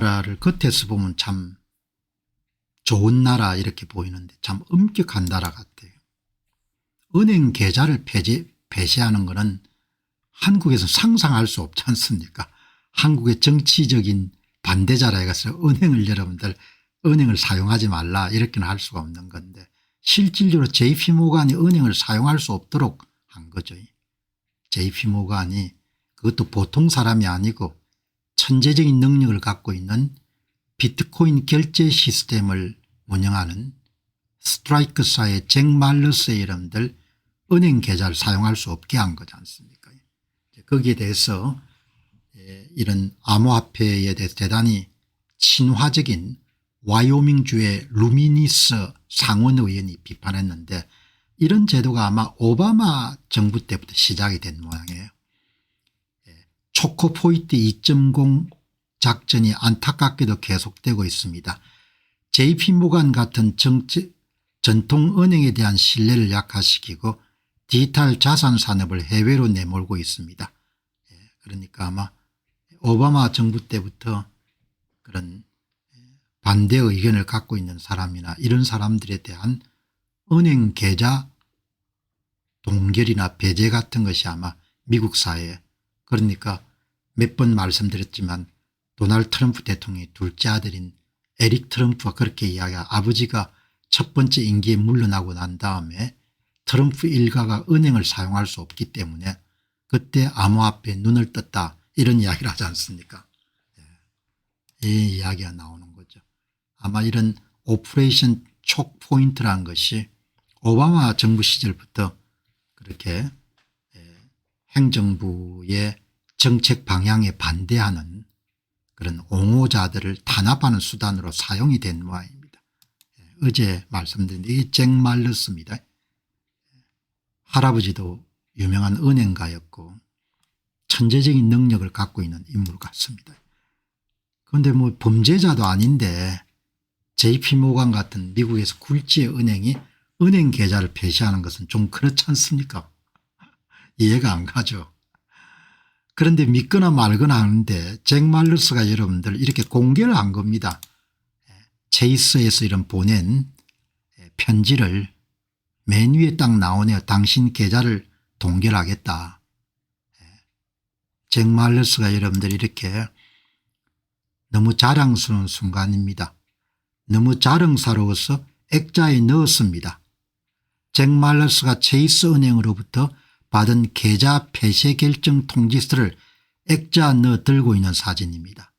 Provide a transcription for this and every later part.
나라를 겉에서 보면 참 좋은 나라 이렇게 보이는데 참 엄격한 나라 같아요. 은행 계좌를 폐쇄하는 것은 한국에서 상상할 수 없지 않습니까? 한국의 정치적인 반대자라 해서 은행을 여러분들 은행을 사용하지 말라 이렇게는 할 수가 없는 건데 실질적으로 JP모간이 은행을 사용할 수 없도록 한 거죠. JP모간이 그것도 보통 사람이 아니고 천재적인 능력을 갖고 있는 비트코인 결제 시스템을 운영하는 스트라이크사의 잭 말러스의 여러분들 은행 계좌를 사용할 수 없게 한 거지 않습니까? 거기에 대해서 이런 암호화폐에 대해서 대단히 친화적인 와이오밍주의 루미니스 상원의원이 비판했는데 이런 제도가 아마 오바마 정부 때부터 시작이 된 모양이에요. 초코포인트 2.0 작전이 안타깝게도 계속되고 있습니다. JP모간 같은 전통은행에 대한 신뢰를 약화시키고 디지털 자산 산업을 해외로 내몰고 있습니다. 그러니까 아마 오바마 정부 때부터 그런 반대 의견을 갖고 있는 사람이나 이런 사람들에 대한 은행 계좌 동결이나 배제 같은 것이 아마 미국 사회에 그러니까 몇 번 말씀드렸지만 도널드 트럼프 대통령의 둘째 아들인 에릭 트럼프가 그렇게 이야기하 아버지가 첫 번째 임기에 물러나고 난 다음에 트럼프 일가가 은행을 사용할 수 없기 때문에 그때 암호화폐에 눈을 떴다 이런 이야기를 하지 않습니까? 이 이야기가 나오는 거죠. 아마 이런 오퍼레이션 촉포인트라는 것이 오바마 정부 시절부터 그렇게 행정부의 정책 방향에 반대하는 그런 옹호자들을 탄압하는 수단으로 사용이 된 모양입니다. 어제 말씀드린 이 잭 말러스입니다. 할아버지도 유명한 은행가였고 천재적인 능력을 갖고 있는 인물 같습니다. 그런데 뭐 범죄자도 아닌데 JP모간 같은 미국에서 굴지의 은행이 은행 계좌를 폐쇄하는 것은 좀 그렇지 않습니까? 이해가 안 가죠. 그런데 믿거나 말거나 하는데 잭 말러스가 여러분들 이렇게 공개를 한 겁니다. 체이스에서 이런 보낸 편지를 맨 위에 딱 나오네요. 당신 계좌를 동결하겠다. 잭 말러스가 여러분들 이렇게 너무 자랑스러운 순간입니다. 너무 자랑스러워서 액자에 넣었습니다. 잭 말러스가 체이스 은행으로부터 받은 계좌 폐쇄 결정 통지서를 액자 넣어 들고 있는 사진입니다.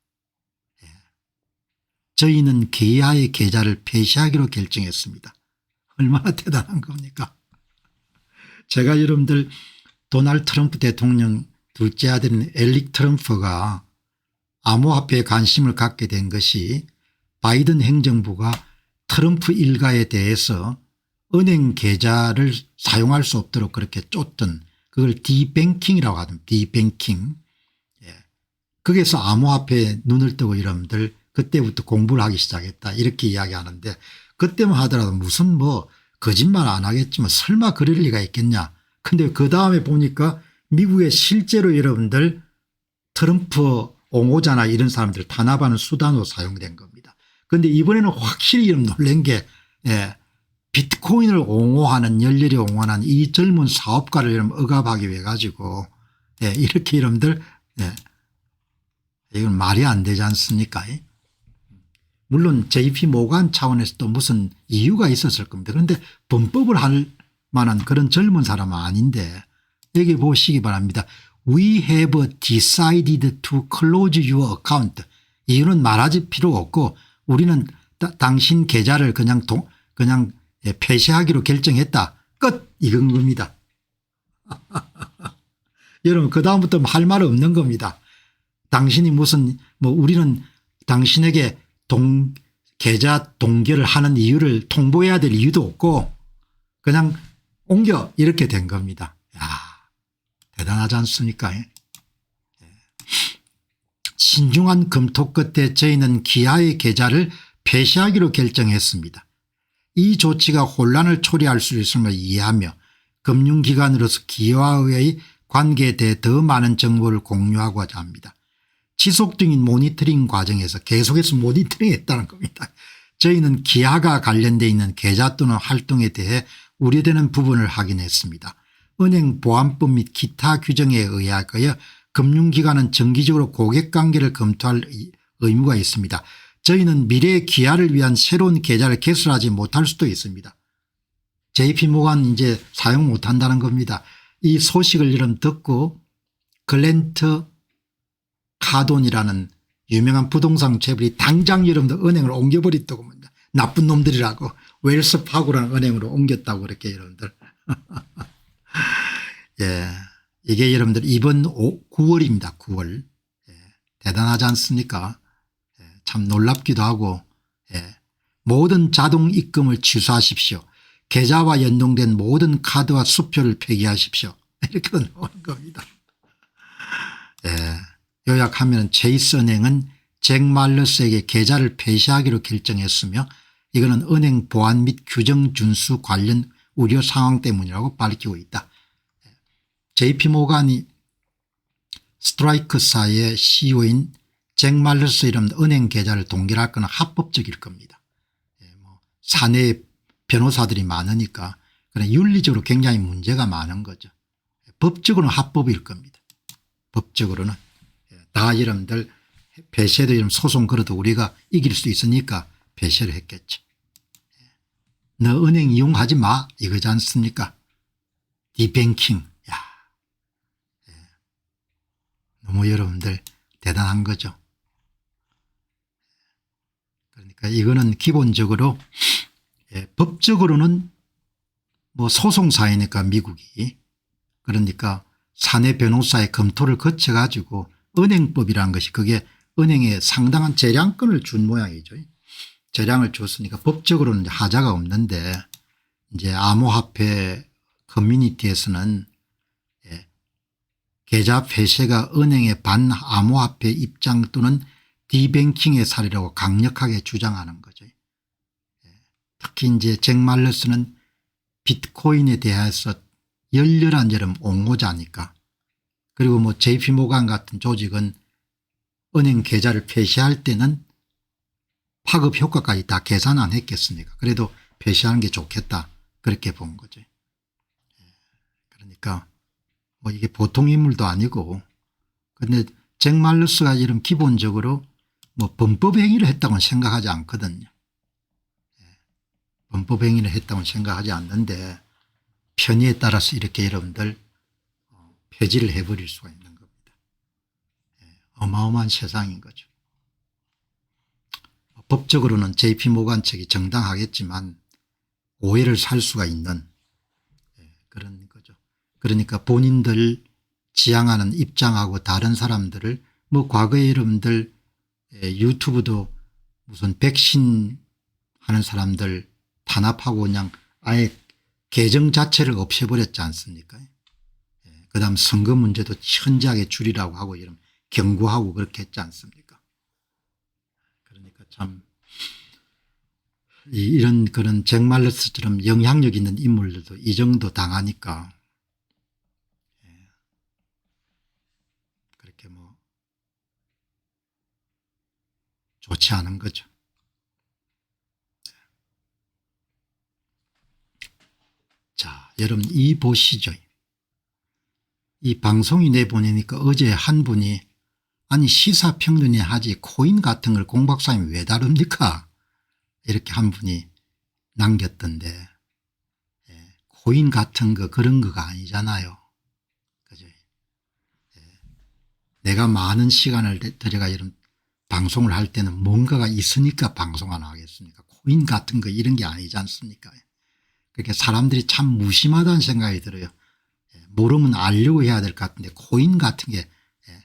저희는 개야의 계좌를 폐쇄하기로 결정했습니다. 얼마나 대단한 겁니까? 제가 여러분들 도널드 트럼프 대통령 둘째 아들인 에릭 트럼프가 암호화폐에 관심을 갖게 된 것이 바이든 행정부가 트럼프 일가에 대해서 은행 계좌를 사용할 수 없도록 그렇게 쫓던 그걸 디뱅킹이라고 하던 디뱅킹. 거기서 암호화폐에 눈을 뜨고 여러분들 그때부터 공부를 하기 시작했다 이렇게 이야기하는데 그때만 하더라도 무슨 뭐 거짓말 안 하겠지만 설마 그럴 리가 있겠냐. 근데 그 다음에 보니까 미국에 실제로 여러분들 트럼프 옹호자나 이런 사람들을 탄압하는 수단으로 사용된 겁니다. 그런데 이번에는 확실히 놀란 게 비트코인을 옹호하는 열렬히 옹호하는 이 젊은 사업가를 억압하기 위해 가지고 이렇게 여러분들 이건 말이 안 되지 않습니까? 물론 JP모간 차원에서 또 무슨 이유가 있었을 겁니다. 그런데 범법을 할 만한 그런 젊은 사람은 아닌데 여기 보시기 바랍니다. We have decided to close your account. 이유는 말하지 필요 없고 우리는 당신 계좌를 그냥 폐쇄하기로 결정했다. 끝 이건 겁니다. 여러분 그다음부터 할 말 없는 겁니다. 당신이 무슨 우리는 당신에게 계좌 동결을 하는 이유를 통보해야 될 이유도 없고 그냥 옮겨 이렇게 된 겁니다. 야, 대단하지 않습니까? 신중한 검토 끝에 저희는 기아의 계좌를 폐쇄하기로 결정했습니다. 이 조치가 혼란을 초래할 수 있음을 이해하며 금융기관으로서 기아와의 관계에 대해 더 많은 정보를 공유하고자 합니다. 지속적인 모니터링 과정에서 계속해서 모니터링했다는 겁니다. 저희는 기아가 관련되어 있는 계좌 또는 활동에 대해 우려되는 부분을 확인했습니다. 은행보안법 및 기타 규정에 의하여 금융기관은 정기적으로 고객관계를 검토할 의무가 있습니다. 저희는 미래의 기아를 위한 새로운 계좌를 개설하지 못할 수도 있습니다. JP모간 이제 사용 못한다는 겁니다. 이 소식을 여러분 듣고 글랜트 카돈이라는 유명한 부동산 재벌이 당장 여러분들 은행을 옮겨버렸다고 합니다. 나쁜 놈들이라고 웰스파고라는 은행으로 옮겼다고 그렇게 여러분들. 예, 이게 여러분들 이번 9월입니다. 9월. 예, 대단하지 않습니까? 예, 참 놀랍기도 하고. 예, 모든 자동 입금을 취소하십시오. 계좌와 연동된 모든 카드와 수표를 폐기하십시오. 이렇게 나오는 겁니다. 예, 요약하면 체이스 은행은 잭 말러스에게 계좌를 폐쇄하기로 결정했으며 이거는 은행 보안 및 규정 준수 관련 우려 상황 때문이라고 밝히고 있다. JP모간이 스트라이크사의 CEO인 잭 말러스 이름 은행 계좌를 동결할 것은 합법적일 겁니다. 사내 변호사들이 많으니까 윤리적으로 굉장히 문제가 많은 거죠. 법적으로는 합법일 겁니다. 법적으로는 다 여러분들 폐쇄도 이런 소송 걸어도 우리가 이길 수 있으니까 폐쇄를 했겠죠. 너 은행 이용하지 마 이거지 않습니까? 디뱅킹. 너무 여러분들 대단한 거죠. 그러니까 이거는 기본적으로 법적으로는 뭐 소송사회니까 미국이 그러니까 사내 변호사의 검토를 거쳐 가지고 은행법이라는 것이 그게 은행에 상당한 재량권을 준 모양이죠. 재량을 줬으니까 법적으로는 하자가 없는데 이제 암호화폐 커뮤니티에서는 계좌 폐쇄가 은행의 반암호화폐 입장 또는 디뱅킹의 사례라고 강력하게 주장하는 거죠. 특히 이제 잭 말러스는 비트코인에 대해서 열렬한 여름 옹호자니까 그리고 뭐 JP모간 같은 조직은 은행 계좌를 폐쇄할 때는 파급 효과까지 다 계산 안 했겠습니까? 그래도 폐쇄하는 게 좋겠다 그렇게 본 거죠. 그러니까 뭐 이게 보통 인물도 아니고 그런데 잭 말러스가 이런 기본적으로 뭐 범법 행위를 했다고는 생각하지 않거든요. 범법 행위를 했다고는 생각하지 않는데 편의에 따라서 이렇게 여러분들 폐지를 해버릴 수가 있는 겁니다. 어마어마한 세상인 거죠. 법적으로는 JP모간 측이 정당하겠지만 오해를 살 수가 있는 그런 거죠. 그러니까 본인들 지향하는 입장하고 다른 사람들을 뭐 과거에 여러분들 유튜브도 무슨 백신 하는 사람들 탄압하고 그냥 아예 계정 자체를 없애버렸지 않습니까? 그다음 선거 문제도 현저하게 줄이라고 하고 이런 경고하고 그렇게 했지 않습니까? 그러니까 참 이런 그런 잭 말러스처럼 영향력 있는 인물들도 이 정도 당하니까 그렇게 뭐 좋지 않은 거죠. 자, 여러분 이 보시죠. 이 방송이 내보내니까 어제 한 분이 아니 시사평론이 하지 코인 같은 걸 공 박사님이 왜 다룹니까? 이렇게 한 분이 남겼던데 코인 같은 거 그런 거가 아니잖아요. 그죠? 내가 많은 시간을 들여가 이런 방송을 할 때는 뭔가가 있으니까 방송 안 하겠습니까? 코인 같은 거 이런 게 아니지 않습니까? 그렇게 사람들이 참 무심하다는 생각이 들어요. 모르면 알려고 해야 될 것 같은데 코인 같은 게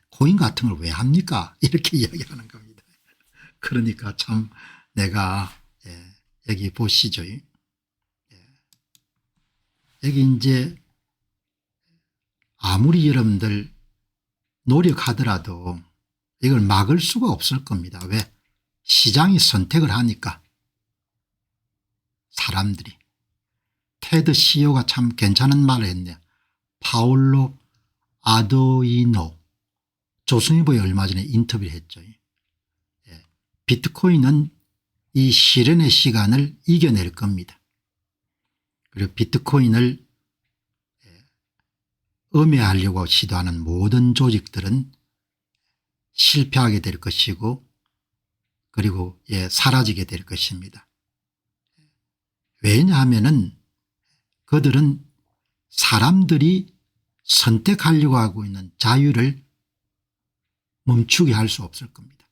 코인 같은 걸 왜 합니까? 이렇게 이야기하는 겁니다. 그러니까 참 내가 여기 보시죠. 여기 이제 아무리 여러분들 노력하더라도 이걸 막을 수가 없을 겁니다. 왜? 시장이 선택을 하니까 사람들이. 테드 CEO가 참 괜찮은 말을 했네요. 파울로 아도이노 조선일보에 얼마 전에 인터뷰를 했죠. 예. 비트코인은 이 시련의 시간을 이겨낼 겁니다. 그리고 비트코인을 음해하려고 시도하는 모든 조직들은 실패하게 될 것이고 그리고 사라지게 될 것입니다. 왜냐하면은 그들은 사람들이 선택하려고 하고 있는 자유를 멈추게 할 수 없을 겁니다.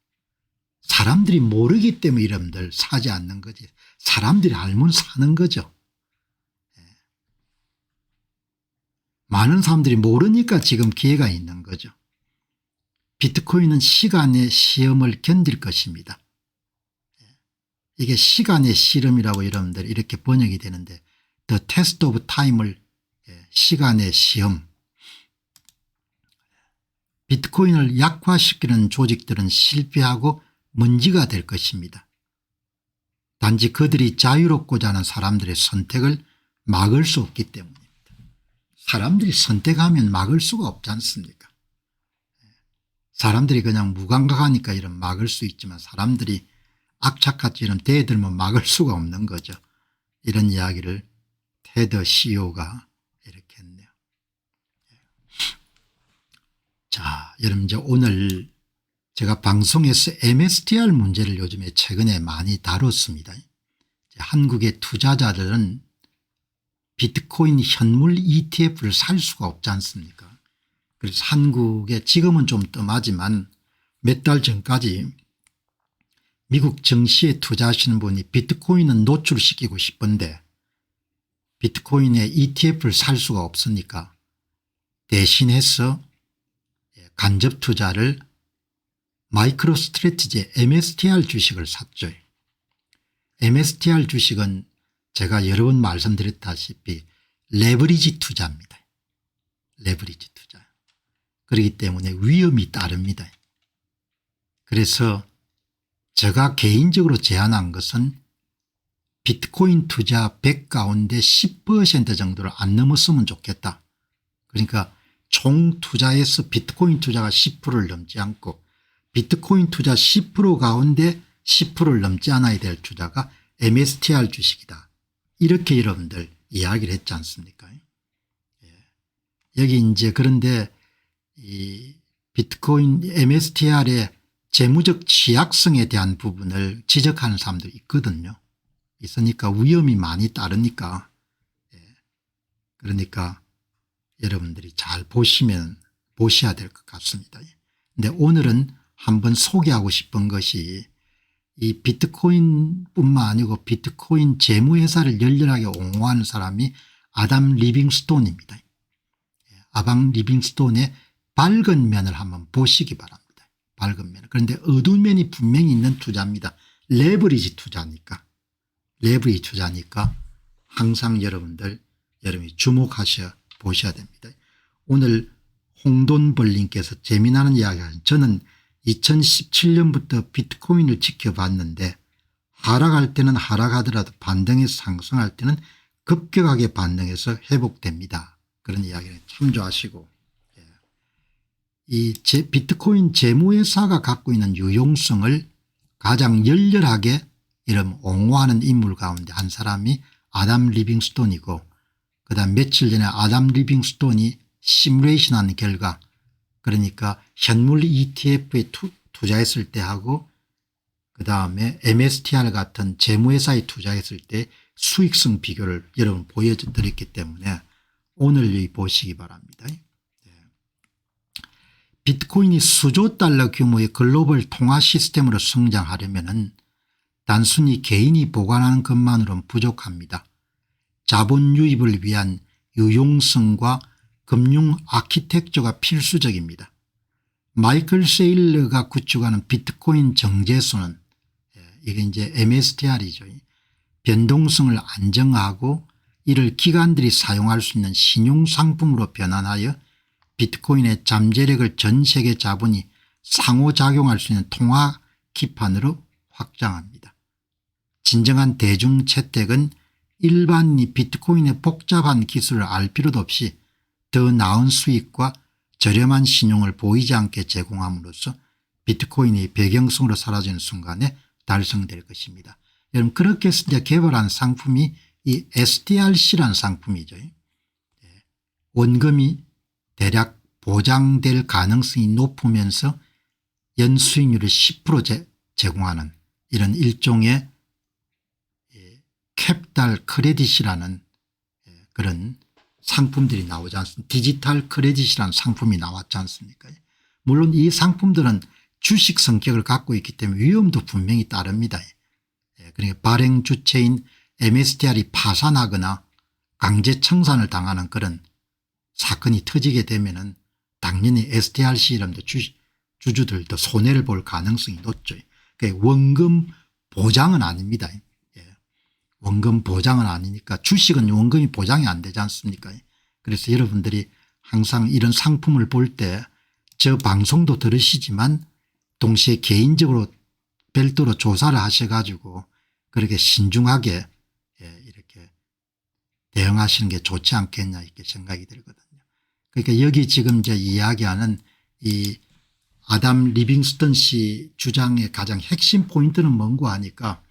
사람들이 모르기 때문에 여러분들 사지 않는 거지. 사람들이 알면 사는 거죠. 많은 사람들이 모르니까 지금 기회가 있는 거죠. 비트코인은 시간의 시험을 견딜 것입니다. 이게 시간의 실험이라고 여러분들 이렇게 번역이 되는데 The Test of Time을 시간의 시험. 비트코인을 약화시키는 조직들은 실패하고 먼지가 될 것입니다. 단지 그들이 자유롭고자 하는 사람들의 선택을 막을 수 없기 때문입니다. 사람들이 선택하면 막을 수가 없지 않습니까? 사람들이 그냥 무감각하니까 이런 막을 수 있지만 사람들이 악착같이 이런 대들면 막을 수가 없는 거죠. 이런 이야기를 테드 CEO가 이렇게 했네요. 자, 여러분 이제 오늘 제가 방송에서 MSTR 문제를 요즘에 최근에 많이 다뤘습니다. 한국의 투자자들은 비트코인 현물 ETF를 살 수가 없지 않습니까? 그래서 한국에 지금은 좀 뜸하지만 몇 달 전까지 미국 증시에 투자하시는 분이 비트코인은 노출시키고 싶은데 비트코인에 ETF를 살 수가 없으니까 대신해서 간접 투자를 마이크로 스트래티지의 MSTR 주식을 샀죠. MSTR 주식은 제가 여러 번 말씀드렸다시피 레버리지 투자입니다. 레버리지 투자. 그렇기 때문에 위험이 따릅니다. 그래서 제가 개인적으로 제안한 것은 비트코인 투자 100 가운데 10% 정도를 안 넘었으면 좋겠다. 그러니까 총 투자에서 비트코인 투자가 10%를 넘지 않고 비트코인 투자 10% 가운데 10%를 넘지 않아야 될 투자가 MSTR 주식이다. 이렇게 여러분들 이야기를 했지 않습니까? 여기 이제 그런데 이 비트코인 MSTR의 재무적 취약성에 대한 부분을 지적하는 사람들이 있거든요. 있으니까 위험이 많이 따르니까 그러니까 여러분들이 잘 보셔야 될 것 같습니다. 그런데 오늘은 한번 소개하고 싶은 것이 이 비트코인뿐만 아니고 비트코인 재무회사를 열렬하게 옹호하는 사람이 아담 리빙스톤입니다. 아담 리빙스톤의 밝은 면을 한번 보시기 바랍니다. 밝은 면. 그런데 어두운 면이 분명히 있는 투자입니다. 레버리지 투자니까. 레버리지 투자니까 항상 여러분들이 주목하셔 보셔야 됩니다. 오늘 홍돈벌님께서 재미나는 이야기 하신 저는 2017년부터 비트코인을 지켜봤는데 하락할 때는 하락하더라도 반등해서 상승할 때는 급격하게 반등해서 회복됩니다. 그런 이야기를 참조하시고 이 비트코인 재무회사가 갖고 있는 유용성을 가장 열렬하게 이런 옹호하는 인물 가운데 한 사람이 아담 리빙스톤이고 그다음 며칠 전에 아담 리빙스톤이 시뮬레이션한 결과 그러니까 현물 ETF에 투자했을 때 하고 그다음에 MSTR 같은 재무회사에 투자했을 때 수익성 비교를 여러분 보여드렸기 때문에 오늘 보시기 바랍니다. 비트코인이 수조 달러 규모의 글로벌 통화 시스템으로 성장하려면 단순히 개인이 보관하는 것만으로는 부족합니다. 자본 유입을 위한 유용성과 금융 아키텍처가 필수적입니다. 마이클 세일러가 구축하는 비트코인 정제소는 이게 이제 MSTR이죠. 변동성을 안정화하고 이를 기관들이 사용할 수 있는 신용상품으로 변환하여 비트코인의 잠재력을 전 세계 자본이 상호작용할 수 있는 통화 기판으로 확장합니다. 진정한 대중 채택은 일반인이 비트코인의 복잡한 기술을 알 필요도 없이 더 나은 수익과 저렴한 신용을 보이지 않게 제공함으로써 비트코인이 배경성으로 사라지는 순간에 달성될 것입니다. 여러분 그렇게 해서 이제 개발한 상품이 이 SDRC라는 상품이죠. 원금이 대략 보장될 가능성이 높으면서 연수익률을 10% 제공하는 이런 일종의 캡달 크레딧이라는 그런 상품들이 나오지 않습니까? 디지털 크레딧이라는 상품이 나왔지 않습니까? 물론 이 상품들은 주식 성격을 갖고 있기 때문에 위험도 분명히 따릅니다. 그러니까 발행 주체인 MSTR이 파산하거나 강제 청산을 당하는 그런 사건이 터지게 되면은 당연히 STRC 이름도 주주들도 손해를 볼 가능성이 높죠. 그러니까 원금 보장은 아닙니다. 원금 보장은 아니니까 주식은 원금이 보장이 안 되지 않습니까? 그래서 여러분들이 항상 이런 상품을 볼 때 저 방송도 들으시지만 동시에 개인적으로 별도로 조사를 하셔가지고 그렇게 신중하게 이렇게 대응하시는 게 좋지 않겠냐 이렇게 생각이 들거든요. 그러니까 여기 지금 이제 이야기하는 이 아담 리빙스턴 씨 주장의 가장 핵심 포인트는 뭔가 하니까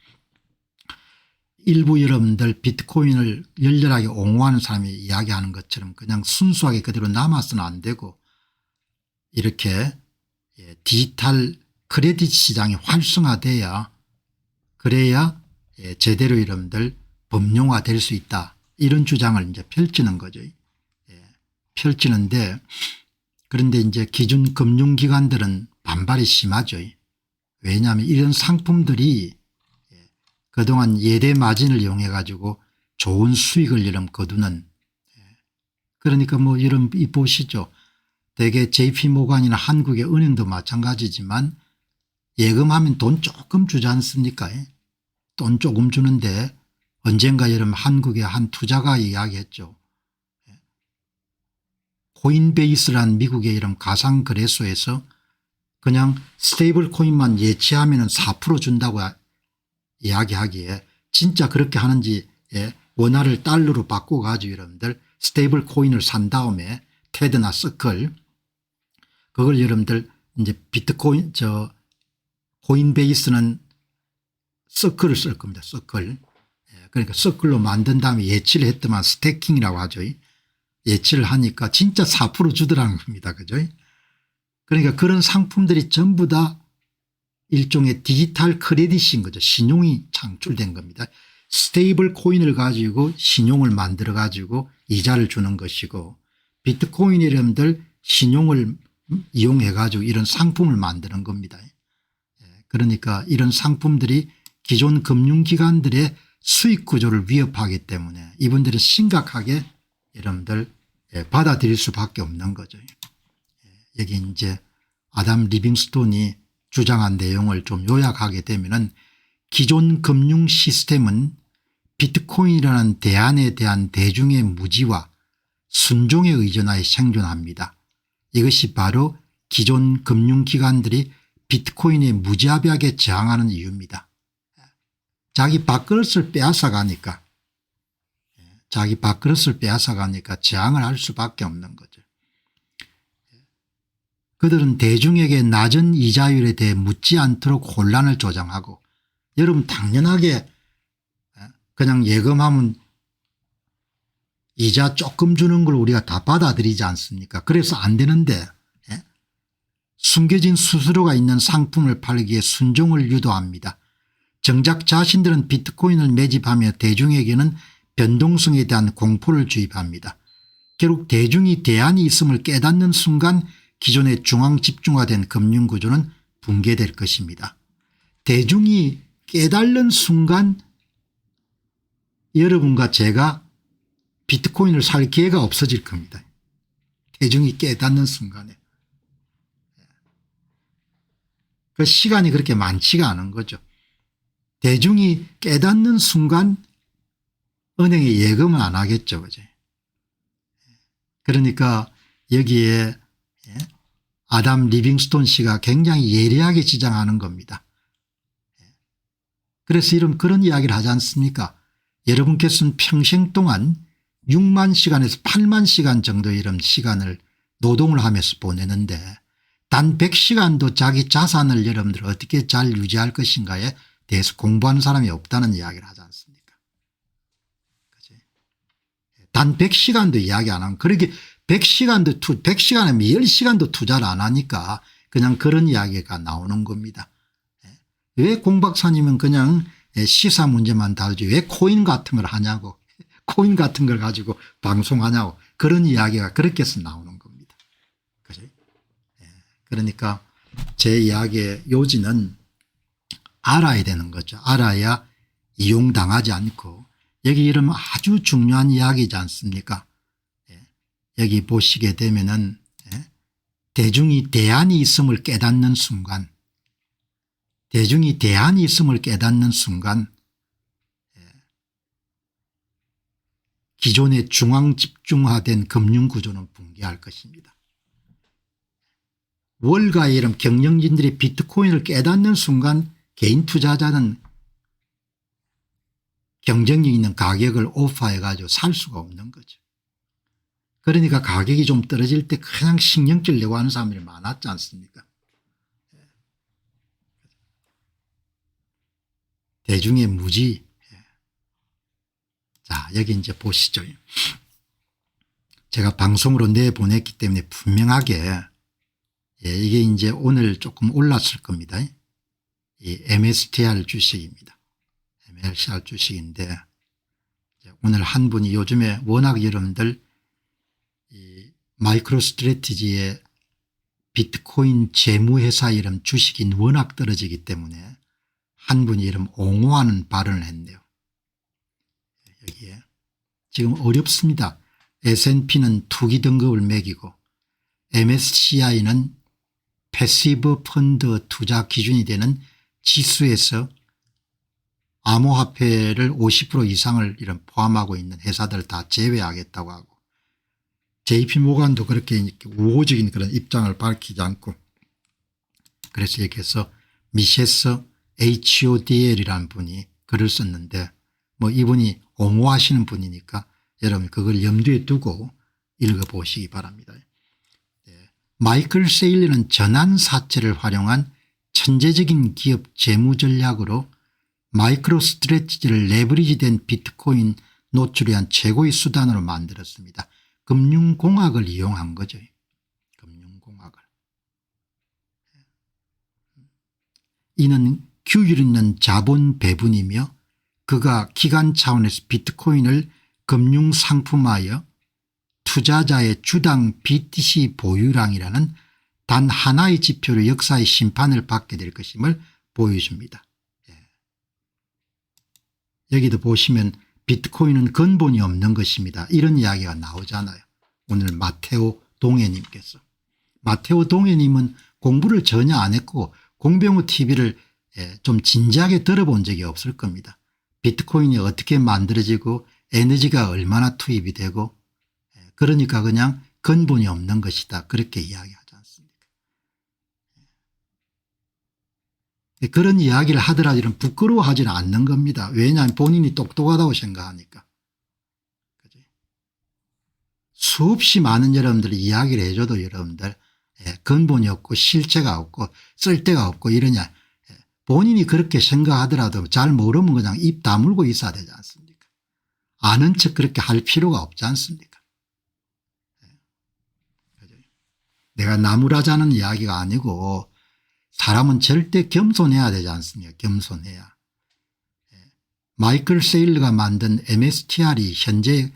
일부 여러분들 비트코인을 열렬하게 옹호하는 사람이 이야기하는 것처럼 그냥 순수하게 그대로 남아서는 안 되고 이렇게 디지털 크레딧 시장이 활성화돼야 그래야 제대로 여러분들 법용화될 수 있다 이런 주장을 이제 펼치는 거죠. 펼치는데 그런데 이제 기존 금융기관들은 반발이 심하죠. 왜냐하면 이런 상품들이 그동안 예대 마진을 이용해 가지고 좋은 수익을 여러분 거두는 그러니까 뭐 여러분 보시죠. 대개 JP모간이나 한국의 은행도 마찬가지지만 예금하면 돈 조금 주지 않습니까? 돈 조금 주는데 언젠가 여러분 한국의 한 투자가 이야기했죠. 코인베이스라는 미국의 이런 가상거래소에서 그냥 스테이블 코인만 예치하면 4% 준다고 이야기하기에 진짜 그렇게 하는지 원화를 달러로 바꿔가지고 여러분들 스테이블 코인을 산 다음에 테드나 서클 그걸 여러분들 이제 비트코인 코인베이스는 서클을 쓸 겁니다. 서클. 그러니까 서클로 만든 다음에 예치를 했더만 스태킹이라고 하죠. 예치를 하니까 진짜 4% 주더라는 겁니다. 그죠? 그러니까 그런 상품들이 전부 다 일종의 디지털 크레딧인 거죠. 신용이 창출된 겁니다. 스테이블 코인을 가지고 신용을 만들어 가지고 이자를 주는 것이고 비트코인 여러분들 신용을 이용해 가지고 이런 상품을 만드는 겁니다. 그러니까 이런 상품들이 기존 금융기관들의 수익 구조를 위협하기 때문에 이분들은 심각하게 여러분들 받아들일 수밖에 없는 거죠. 여기 이제 아담 리빙스톤이 주장한 내용을 좀 요약하게 되면은 기존 금융 시스템은 비트코인이라는 대안에 대한 대중의 무지와 순종에 의존하여 생존합니다. 이것이 바로 기존 금융기관들이 비트코인에 무자비하게 저항하는 이유입니다. 자기 밥그릇을 빼앗아가니까 저항을 할 수밖에 없는 거죠. 그들은 대중에게 낮은 이자율에 대해 묻지 않도록 혼란을 조장하고 여러분 당연하게 그냥 예금하면 이자 조금 주는 걸 우리가 다 받아들이지 않습니까? 그래서 안 되는데 숨겨진 수수료가 있는 상품을 팔기에 순종을 유도합니다. 정작 자신들은 비트코인을 매집하며 대중에게는 변동성에 대한 공포를 주입합니다. 결국 대중이 대안이 있음을 깨닫는 순간 기존의 중앙 집중화된 금융구조는 붕괴될 것입니다. 대중이 깨닫는 순간 여러분과 제가 비트코인을 살 기회가 없어질 겁니다. 대중이 깨닫는 순간에. 그 시간이 그렇게 많지가 않은 거죠. 대중이 깨닫는 순간 은행에 예금은 안 하겠죠. 그죠? 그러니까 여기에 아담 리빙스톤 씨가 굉장히 예리하게 지장하는 겁니다. 그래서 그런 이야기를 하지 않습니까? 여러분께서는 평생 동안 6만 시간에서 8만 시간 정도 이런 시간을 노동을 하면서 보내는데 단 100시간도 자기 자산을 여러분들 어떻게 잘 유지할 것인가에 대해서 공부하는 사람이 없다는 이야기를 하지 않습니까? 그치? 단 100시간도 이야기 안 하면 그렇게 100시간도 100시간이면 10시간도 투자를 안 하니까 그냥 그런 이야기가 나오는 겁니다. 왜 공 박사님은 그냥 시사 문제만 다루지 왜 코인 같은 걸 하냐고 코인 같은 걸 가지고 방송하냐고 그런 이야기가 그렇게 해서 나오는 겁니다. 그죠? 그러니까 제 이야기의 요지는 알아야 되는 거죠. 알아야 이용당하지 않고 여기 이러면 아주 중요한 이야기지 않습니까? 여기 보시게 되면은 대중이 대안이 있음을 깨닫는 순간 대중이 대안이 있음을 깨닫는 순간 기존의 중앙 집중화된 금융구조는 붕괴할 것입니다. 월가의 이런 경영진들이 비트코인을 깨닫는 순간 개인 투자자는 경쟁력 있는 가격을 오퍼해 가지고 살 수가 없는 거죠. 그러니까 가격이 좀 떨어질 때 그냥 신경질 내고 하는 사람들이 많았지 않습니까? 대중의 무지. 자, 여기 이제 보시죠. 제가 방송으로 내보냈기 때문에 분명하게 이게 이제 오늘 조금 올랐을 겁니다. 이 MSTR 주식입니다. MSTR 주식인데 오늘 한 분이 요즘에 워낙 여러분들 이 마이크로 스트래티지의 비트코인 재무회사 이름 주식이 워낙 떨어지기 때문에 한 분이 이름 옹호하는 발언을 했네요. 여기에 지금 어렵습니다. S&P는 투기 등급을 매기고 MSCI는 패시브 펀드 투자 기준이 되는 지수에서 암호화폐를 50% 이상을 이런 포함하고 있는 회사들 다 제외하겠다고 하고 JP모간도 그렇게 우호적인 그런 입장을 밝히지 않고 그래서 여기에서 미셰스 HODL이라는 분이 글을 썼는데 뭐 이분이 옹호하시는 분이니까 여러분 그걸 염두에 두고 읽어보시기 바랍니다. 마이클 세일러는 전환사채를 활용한 천재적인 기업 재무 전략으로 마이크로 스트래티지를 레버리지된 비트코인 노출에 한 최고의 수단으로 만들었습니다. 금융공학을 이용한 거죠. 금융공학을. 이는 규율 있는 자본 배분이며 그가 기간 차원에서 비트코인을 금융상품화하여 투자자의 주당 BTC 보유량이라는 단 하나의 지표로 역사의 심판을 받게 될 것임을 보여줍니다. 여기도 보시면 비트코인은 근본이 없는 것입니다. 이런 이야기가 나오잖아요. 오늘 마테오 동해님께서. 마테오 동해님은 공부를 전혀 안 했고 공병호 TV를 좀 진지하게 들어본 적이 없을 겁니다. 비트코인이 어떻게 만들어지고 에너지가 얼마나 투입이 되고 그러니까 그냥 근본이 없는 것이다 그렇게 이야기하지 않습니까? 그런 이야기를 하더라도 이런 부끄러워하지는 않는 겁니다. 왜냐하면 본인이 똑똑하다고 생각하니까. 수없이 많은 여러분들이 이야기를 해줘도 여러분들 근본이 없고 실체가 없고 쓸데가 없고 이러냐 본인이 그렇게 생각하더라도 잘 모르면 그냥 입 다물고 있어야 되지 않습니까? 아는 척 그렇게 할 필요가 없지 않습니까? 내가 나무라자는 이야기가 아니고 사람은 절대 겸손해야 되지 않습니까? 겸손해야. 마이클 세일러가 만든 MSTR이 현재는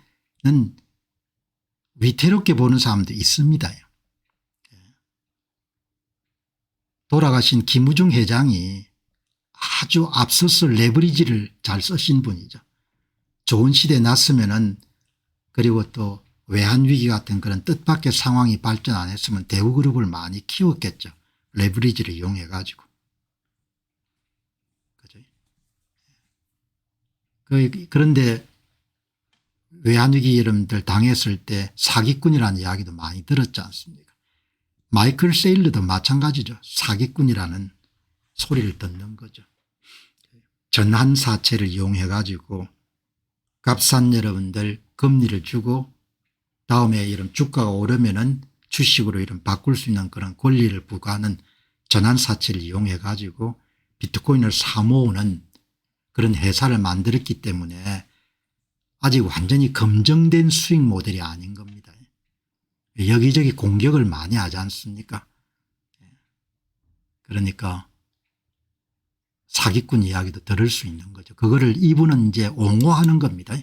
위태롭게 보는 사람도 있습니다. 돌아가신 김우중 회장이 아주 앞서서 레버리지를 잘 쓰신 분이죠. 좋은 시대에 났으면은 그리고 또 외환위기 같은 그런 뜻밖의 상황이 발전 안 했으면 대우그룹을 많이 키웠겠죠. 레버리지를 이용해 가지고. 그죠? 그런데 외환위기 여러분들 당했을 때 사기꾼이라는 이야기도 많이 들었지 않습니까? 마이클 세일러도 마찬가지죠. 사기꾼이라는 소리를 듣는 거죠. 전환사채를 이용해 가지고 값싼 여러분들 금리를 주고 다음에 이런 주가가 오르면은 주식으로 이런 바꿀 수 있는 그런 권리를 부과하는 전환사채를 이용해 가지고 비트코인을 사모으는 그런 회사를 만들었기 때문에 아직 완전히 검증된 수익 모델이 아닌 겁니다. 여기저기 공격을 많이 하지 않습니까? 그러니까 사기꾼 이야기도 들을 수 있는 거죠. 그거를 이분은 이제 옹호하는 겁니다.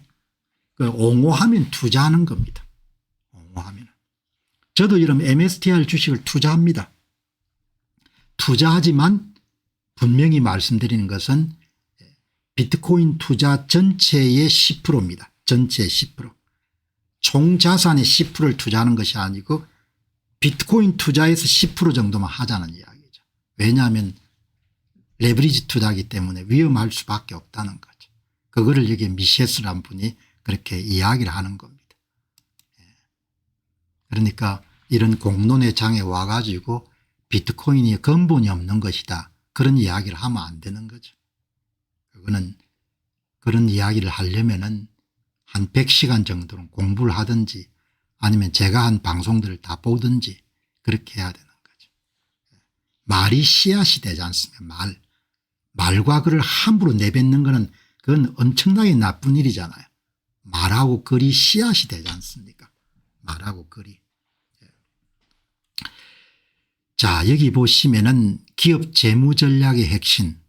그 옹호하면 투자하는 겁니다. 옹호하면. 저도 이런 MSTR 주식을 투자합니다. 투자하지만 분명히 말씀드리는 것은 비트코인 투자 전체의 10%입니다. 전체의 10%. 총 자산의 10%를 투자하는 것이 아니고 비트코인 투자에서 10% 정도만 하자는 이야기죠. 왜냐하면 레버리지 투자이기 때문에 위험할 수밖에 없다는 거죠. 그거를 여기 미셰스라는 분이 그렇게 이야기를 하는 겁니다. 그러니까 이런 공론의 장에 와가지고 비트코인이 근본이 없는 것이다, 그런 이야기를 하면 안 되는 거죠. 그거는 그런 이야기를 하려면은 한 100시간 정도는 공부를 하든지 아니면 제가 한 방송들을 다 보든지 그렇게 해야 되는 거죠. 말이 씨앗이 되지 않습니까? 말과 글을 함부로 내뱉는 거는 그건 엄청나게 나쁜 일이잖아요. 말하고 글이 씨앗이 되지 않습니까? 말하고 글이. 자, 여기 보시면은 기업 재무전략의 핵심,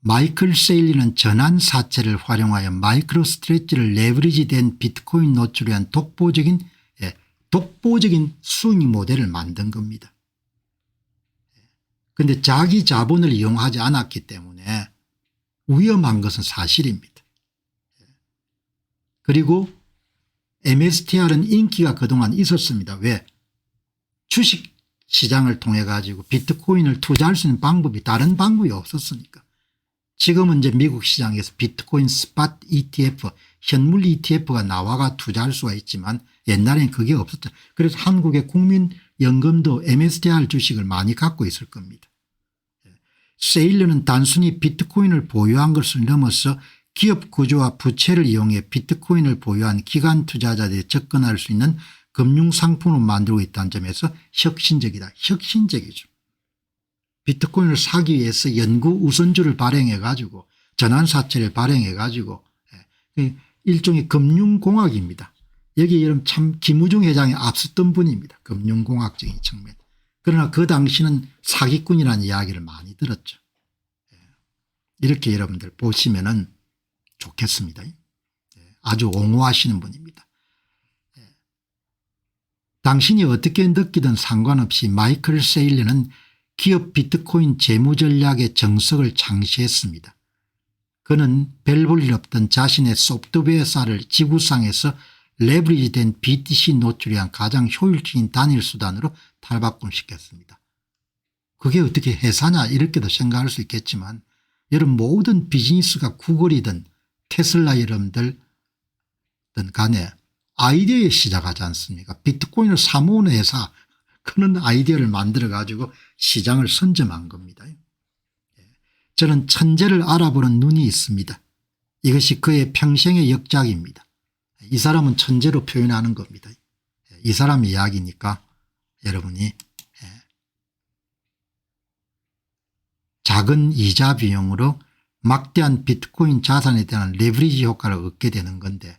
마이클 세일리는 전환사채를 활용하여 마이크로 스트레치를 레버리지된 비트코인 노출에 한 독보적인 수익 모델을 만든 겁니다. 그런데 자기 자본을 이용하지 않았기 때문에 위험한 것은 사실입니다. 그리고 MSTR은 인기가 그동안 있었습니다. 왜? 주식 시장을 통해 가지고 비트코인을 투자할 수 있는 방법이 다른 방법이 없었으니까. 지금은 이제 미국 시장에서 비트코인 스팟 ETF, 현물 ETF가 나와가 투자할 수가 있지만 옛날에는 그게 없었죠. 그래서 한국의 국민연금도 MSTR 주식을 많이 갖고 있을 겁니다. 세일러는 단순히 비트코인을 보유한 것을 넘어서 기업 구조와 부채를 이용해 비트코인을 보유한 기관 투자자들이 접근할 수 있는 금융상품을 만들고 있다는 점에서 혁신적이다. 혁신적이죠. 비트코인을 사기 위해서 연구 우선주를 발행해 가지고 전환사채를 발행해 가지고 일종의 금융공학입니다. 여기 이런 참 김우중 회장이 앞섰던 분입니다. 금융공학적인 측면. 그러나 그 당시는 사기꾼이라는 이야기를 많이 들었죠. 이렇게 여러분들 보시면은 좋겠습니다. 아주 옹호하시는 분입니다. 당신이 어떻게 느끼든 상관없이 마이클 세일러는 기업 비트코인 재무전략의 정석을 창시했습니다. 그는 별 볼 일 없던 자신의 소프트웨어사를 지구상에서 레버리지된 BTC 노출에 한 가장 효율적인 단일 수단으로 탈바꿈시켰습니다. 그게 어떻게 회사냐 이렇게도 생각할 수 있겠지만 여러분 모든 비즈니스가 구글이든 테슬라 여러분들 간에 아이디어에 시작하지 않습니까? 비트코인을 사모으는 회사, 그런 아이디어를 만들어 가지고 시장을 선점한 겁니다. 저는 천재를 알아보는 눈이 있습니다. 이것이 그의 평생의 역작입니다. 이 사람은 천재로 표현하는 겁니다. 이 사람 이야기니까 여러분이 작은 이자 비용으로 막대한 비트코인 자산에 대한 레버리지 효과를 얻게 되는 건데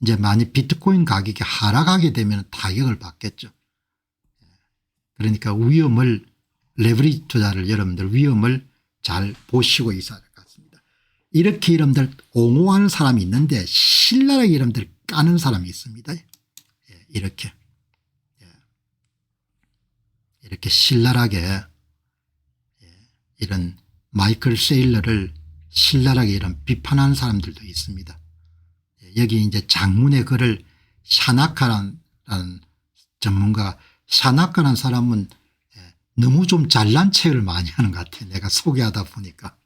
이제 만약 비트코인 가격이 하락하게 되면 타격을 받겠죠. 그러니까 위험을 레버리지 투자를 여러분들 위험을 잘 보시고 있어야 할 것 같습니다. 이렇게 여러분들 옹호하는 사람이 있는데 신랄하게 여러분들 까는 사람이 있습니다. 이렇게 신랄하게 이런 마이클 세일러를 신랄하게 이런 비판하는 사람들도 있습니다. 여기 이제 장문의 글을 샤나카라는 전문가, 샤나카라는 사람은 너무 좀 잘난 체를 많이 하는 것 같아요. 내가 소개하다 보니까.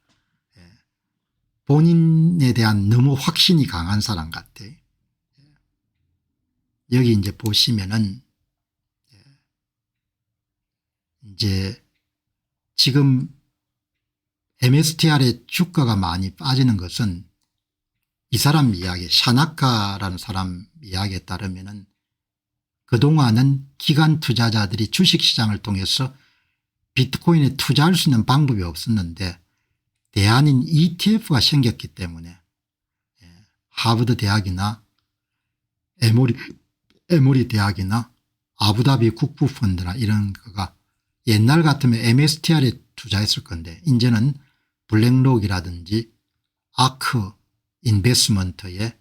본인에 대한 너무 확신이 강한 사람 같아요. 여기 이제 보시면은 이제 지금 MSTR의 주가가 많이 빠지는 것은 이 사람 이야기, 샤나카라는 사람 이야기에 따르면은 그동안은 기관 투자자들이 주식시장을 통해서 비트코인에 투자할 수 있는 방법이 없었는데 대안인 ETF가 생겼기 때문에 하버드 대학이나 에모리 대학이나 아부다비 국부펀드나 이런 거가 옛날 같으면 MSTR에 투자했을 건데 이제는 블랙록이라든지 아크 인베스먼트에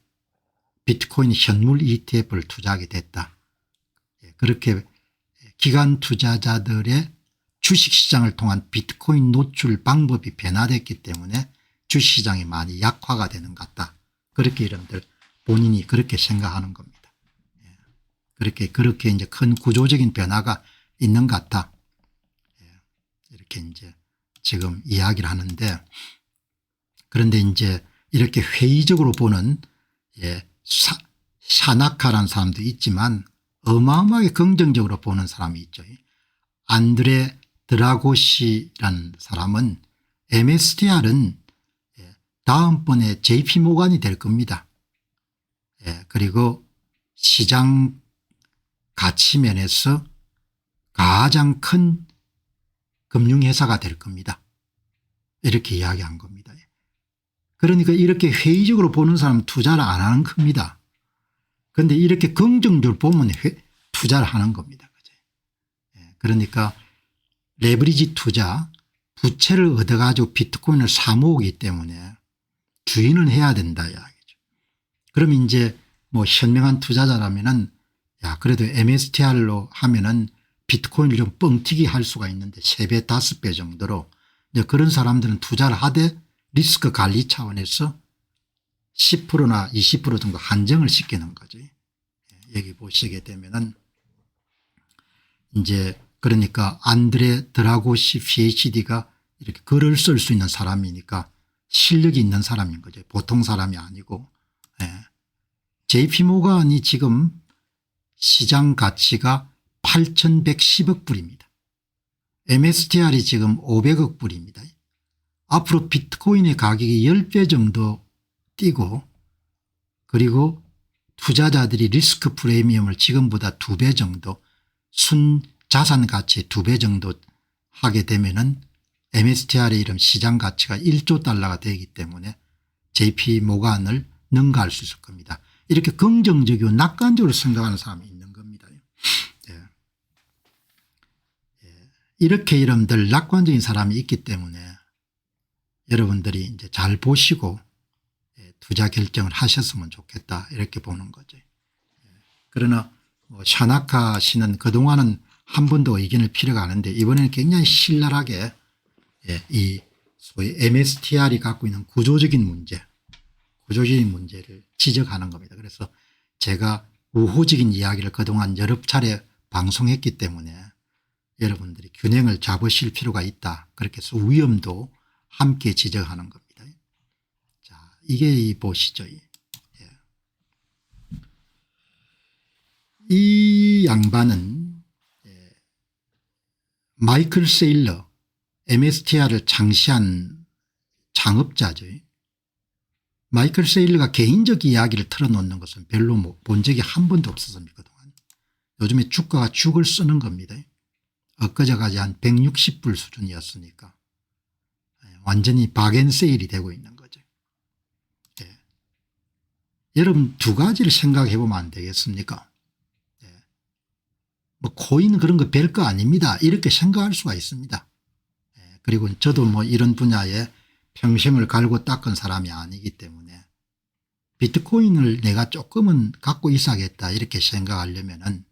비트코인 현물 ETF를 투자하게 됐다. 그렇게 기관 투자자들의 주식시장을 통한 비트코인 노출 방법이 변화됐기 때문에 주식시장이 많이 약화가 되는 것 같다. 그렇게 여러분들 본인이 그렇게 생각하는 겁니다. 그렇게 이제 큰 구조적인 변화가 있는 것 같다. 이렇게 이제 지금 이야기를 하는데 그런데 이제 이렇게 회의적으로 보는 샤나카라는 사람도 있지만 어마어마하게 긍정적으로 보는 사람이 있죠. 안드레 드라고시라는 사람은 MSTR은 다음번에 JP모간이 될 겁니다. 그리고 시장 가치 면에서 가장 큰 금융회사가 될 겁니다. 이렇게 이야기한 겁니다. 그러니까 이렇게 회의적으로 보는 사람은 투자를 안 하는 겁니다. 그런데 이렇게 긍정적으로 보면 투자를 하는 겁니다. 그러니까 레버리지 투자 부채를 얻어가지고 비트코인을 사모으기 때문에 주인은 해야 된다 이야기죠. 그럼 이제 뭐 현명한 투자자라면은 야 그래도 MSTR로 하면은 비트코인을 좀 뻥튀기 할 수가 있는데 3배 5배 정도로 이제 그런 사람들은 투자를 하되 리스크 관리 차원에서 10%나 20% 정도 한정을 시키는 거죠. 여기 보시게 되면은 이제 그러니까 안드레 드라고시 PhD가 이렇게 글을 쓸 수 있는 사람이니까 실력이 있는 사람인 거죠. 보통 사람이 아니고. JP모간이 지금 시장 가치가 8,110억 불입니다. MSTR이 지금 500억 불입니다. 앞으로 비트코인의 가격이 10배 정도 뛰고 그리고 투자자들이 리스크 프리미엄을 지금보다 2배 정도 순 자산 가치의 2배 정도 하게 되면은 MSTR의 이런 시장 가치가 1조 달러가 되기 때문에 JP모간을 능가할 수 있을 겁니다. 이렇게 긍정적이고 낙관적으로 생각하는 사람이 있는 겁니다. 이렇게 여러분들 낙관적인 사람이 있기 때문에 여러분들이 이제 잘 보시고 투자 결정을 하셨으면 좋겠다 이렇게 보는 거죠. 그러나 뭐 샤나카 씨는 그동안은 한 번도 의견을 필요가 않은데 이번에는 굉장히 신랄하게 이 소위 MSTR이 갖고 있는 구조적인 문제를 지적하는 겁니다. 그래서 제가 우호적인 이야기를 그동안 여러 차례 방송했기 때문에 여러분들이 균형을 잡으실 필요가 있다. 그렇게 해서 위험도 함께 지적하는 겁니다. 자, 이게 보시죠. 이 양반은 마이클 세일러 MSTR을 창시한 창업자죠. 마이클 세일러가 개인적 이야기를 털어놓는 것은 별로 본 적이 한 번도 없었습니다. 그동안. 요즘에 주가가 죽을 쓰는 겁니다. 엊그제까지 한 160불 수준이었으니까 완전히 박앤세일이 되고 있는 거죠. 여러분 두 가지를 생각해 보면 안 되겠습니까? 뭐 코인 그런 거 별거 아닙니다. 이렇게 생각할 수가 있습니다. 그리고 저도 뭐 이런 분야에 평생을 갈고 닦은 사람이 아니기 때문에 비트코인을 내가 조금은 갖고 있어야겠다 이렇게 생각하려면은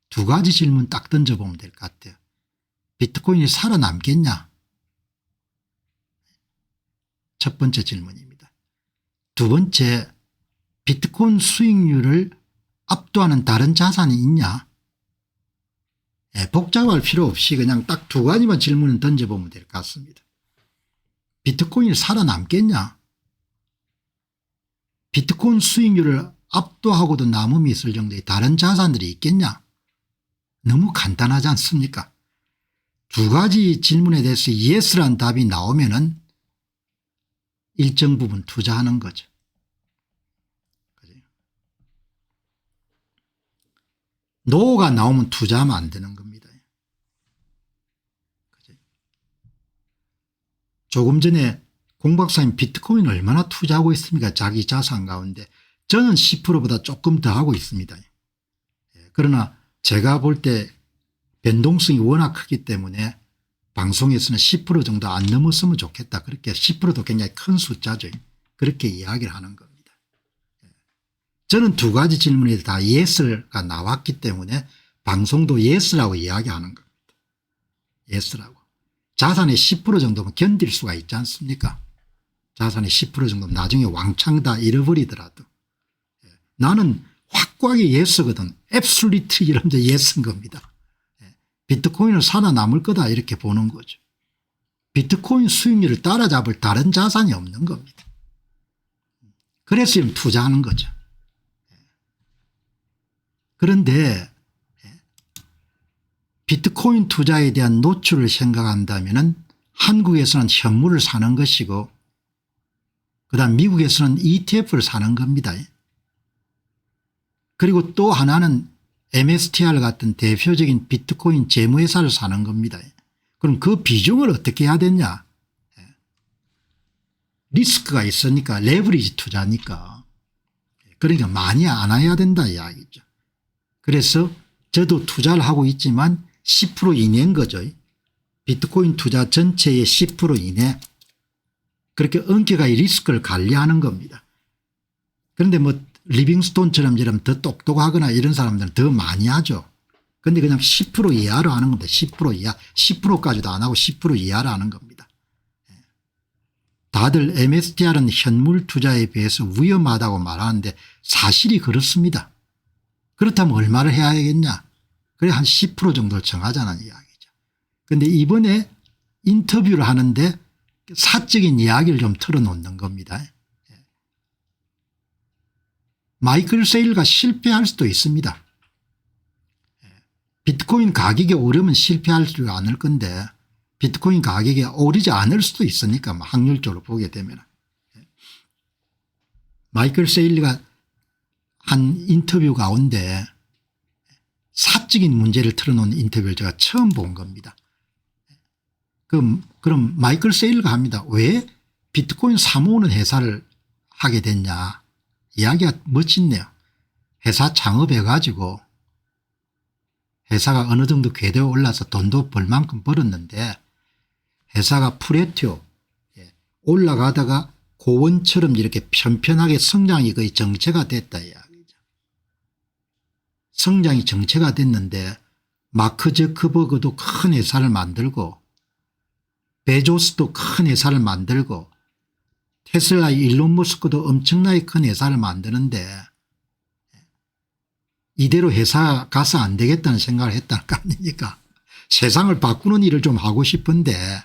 두 가지 질문 딱 던져보면 될 것 같아요. 비트코인이 살아남겠냐? 첫 번째 질문입니다. 두 번째, 비트코인 수익률을 압도하는 다른 자산이 있냐? 복잡할 필요 없이 그냥 딱 두 가지만 질문을 던져보면 될 것 같습니다. 비트코인이 살아남겠냐? 비트코인 수익률을 압도하고도 남음이 있을 정도의 다른 자산들이 있겠냐? 너무 간단하지 않습니까? 두 가지 질문에 대해서 예스란 답이 나오면은 일정 부분 투자하는 거죠. 노가 나오면 투자하면 안 되는 겁니다. 조금 전에 공 박사님 비트코인 얼마나 투자하고 있습니까? 자기 자산 가운데. 저는 10%보다 조금 더 하고 있습니다. 그러나 제가 볼 때 변동성이 워낙 크기 때문에 방송에서는 10% 정도 안 넘었으면 좋겠다. 그렇게 10%도 굉장히 큰 숫자죠. 그렇게 이야기를 하는 겁니다. 저는 두 가지 질문에 다 yes가 나왔기 때문에 방송도 yes라고 이야기하는 겁니다. yes라고. 자산의 10% 정도면 견딜 수가 있지 않습니까? 자산의 10% 정도면 나중에 왕창 다 잃어버리더라도. 나는 확고하게 yes거든. absolutely 이러면서 yes인 겁니다. 비트코인을 살아남을 거다 이렇게 보는 거죠. 비트코인 수익률을 따라잡을 다른 자산이 없는 겁니다. 그래서 지금 투자하는 거죠. 그런데 비트코인 투자에 대한 노출을 생각한다면 한국에서는 현물을 사는 것이고 그다음 미국에서는 ETF를 사는 겁니다. 그리고 또 하나는 MSTR 같은 대표적인 비트코인 재무회사를 사는 겁니다. 그럼 그 비중을 어떻게 해야 되냐. 리스크가 있으니까 레버리지 투자니까. 그러니까 많이 안 해야 된다 이야기죠. 그래서 저도 투자를 하고 있지만 10% 이내인 거죠. 비트코인 투자 전체의 10% 이내. 그렇게 엄격하게 리스크를 관리하는 겁니다. 그런데 뭐 리빙스톤처럼 더 똑똑하거나 이런 사람들은 더 많이 하죠. 그런데 그냥 10% 이하로 하는 겁니다. 10% 이하. 10%까지도 안 하고 10% 이하로 하는 겁니다. 다들 MSTR은 현물 투자에 비해서 위험하다고 말하는데 사실이 그렇습니다. 그렇다면 얼마를 해야 하겠냐. 그래 한 10% 정도를 정하자는 이야기죠. 그런데 이번에 인터뷰를 하는데 사적인 이야기를 좀 털어놓는 겁니다. 마이클 세일가 실패할 수도 있습니다. 비트코인 가격이 오르면 실패하지 않을 건데 비트코인 가격이 오르지 않을 수도 있으니까 확률적으로 보게 되면. 마이클 세일가 한 인터뷰 가운데 사적인 문제를 털어놓은 인터뷰를 제가 처음 본 겁니다. 그럼 마이클 세일가 합니다. 왜 비트코인 사모으는 회사를 하게 됐냐. 이야기가 멋있네요. 회사 창업해 가지고 회사가 어느 정도 궤도에 올라서 돈도 벌 만큼 벌었는데 회사가 플래티오 올라가다가 고원처럼 이렇게 편편하게 성장이 거의 정체가 됐다 이야기죠. 성장이 정체가 됐는데 마크 저커버그도 큰 회사를 만들고 베조스도 큰 회사를 만들고 테슬라의 일론 머스크도 엄청나게 큰 회사를 만드는데 이대로 회사 가서 안 되겠다는 생각을 했다는 거 아닙니까? 세상을 바꾸는 일을 좀 하고 싶은데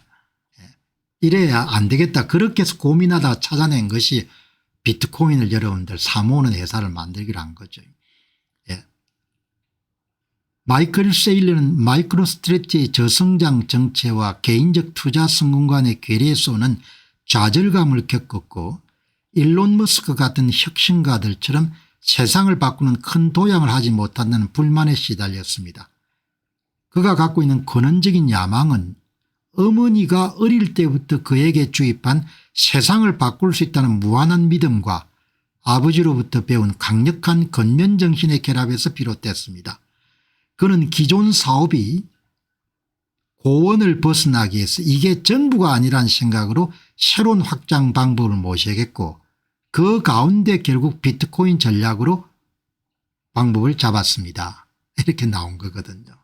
이래야 안 되겠다. 그렇게 해서 고민하다 찾아낸 것이 비트코인을 여러분들 사모으는 회사를 만들기로 한 거죠. 마이클 세일러는 마이크로스트래티지의 저성장 정체와 개인적 투자 성공 간의 괴리에 쏘는 좌절감을 겪었고 일론 머스크 같은 혁신가들처럼 세상을 바꾸는 큰 도약을 하지 못한다는 불만에 시달렸습니다. 그가 갖고 있는 근원적인 야망은 어머니가 어릴 때부터 그에게 주입한 세상을 바꿀 수 있다는 무한한 믿음과 아버지로부터 배운 강력한 근면정신의 결합에서 비롯됐습니다. 그는 기존 사업이 고원을 벗어나기 위해서 이게 전부가 아니란 생각으로 새로운 확장 방법을 모색했고 그 가운데 결국 비트코인 전략으로 방법을 잡았습니다. 이렇게 나온 거거든요.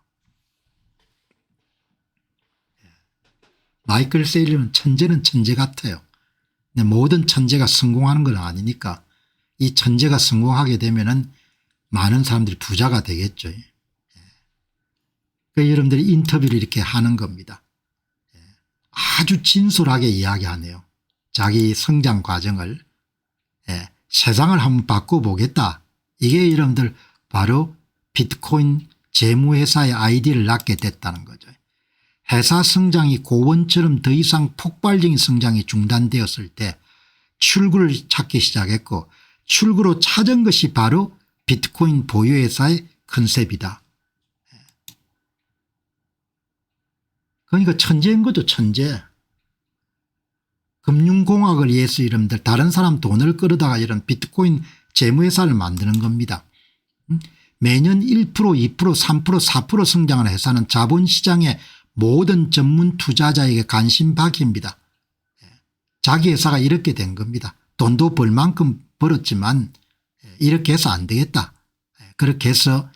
마이클 세일러는 천재는 천재 같아요. 근데 모든 천재가 성공하는 건 아니니까 이 천재가 성공하게 되면은 많은 사람들이 부자가 되겠죠. 그러니까 여러분들이 인터뷰를 이렇게 하는 겁니다. 아주 진솔하게 이야기하네요. 자기 성장 과정을. 세상을 한번 바꿔보겠다. 이게 여러분들 바로 비트코인 재무회사의 아이디어를 낳게 됐다는 거죠. 회사 성장이 고원처럼 더 이상 폭발적인 성장이 중단되었을 때 출구를 찾기 시작했고 출구로 찾은 것이 바로 비트코인 보유회사의 컨셉이다. 그러니까 천재인 거죠. 천재. 금융공학을 위해서 여러분들 다른 사람 돈을 끌어다가 이런 비트코인 재무회사를 만드는 겁니다. 매년 1% 2% 3% 4% 성장하는 회사는 자본시장의 모든 전문 투자자에게 관심박입니다. 자기 회사가 이렇게 된 겁니다. 돈도 벌 만큼 벌었지만 이렇게 해서 안 되겠다. 그렇게 해서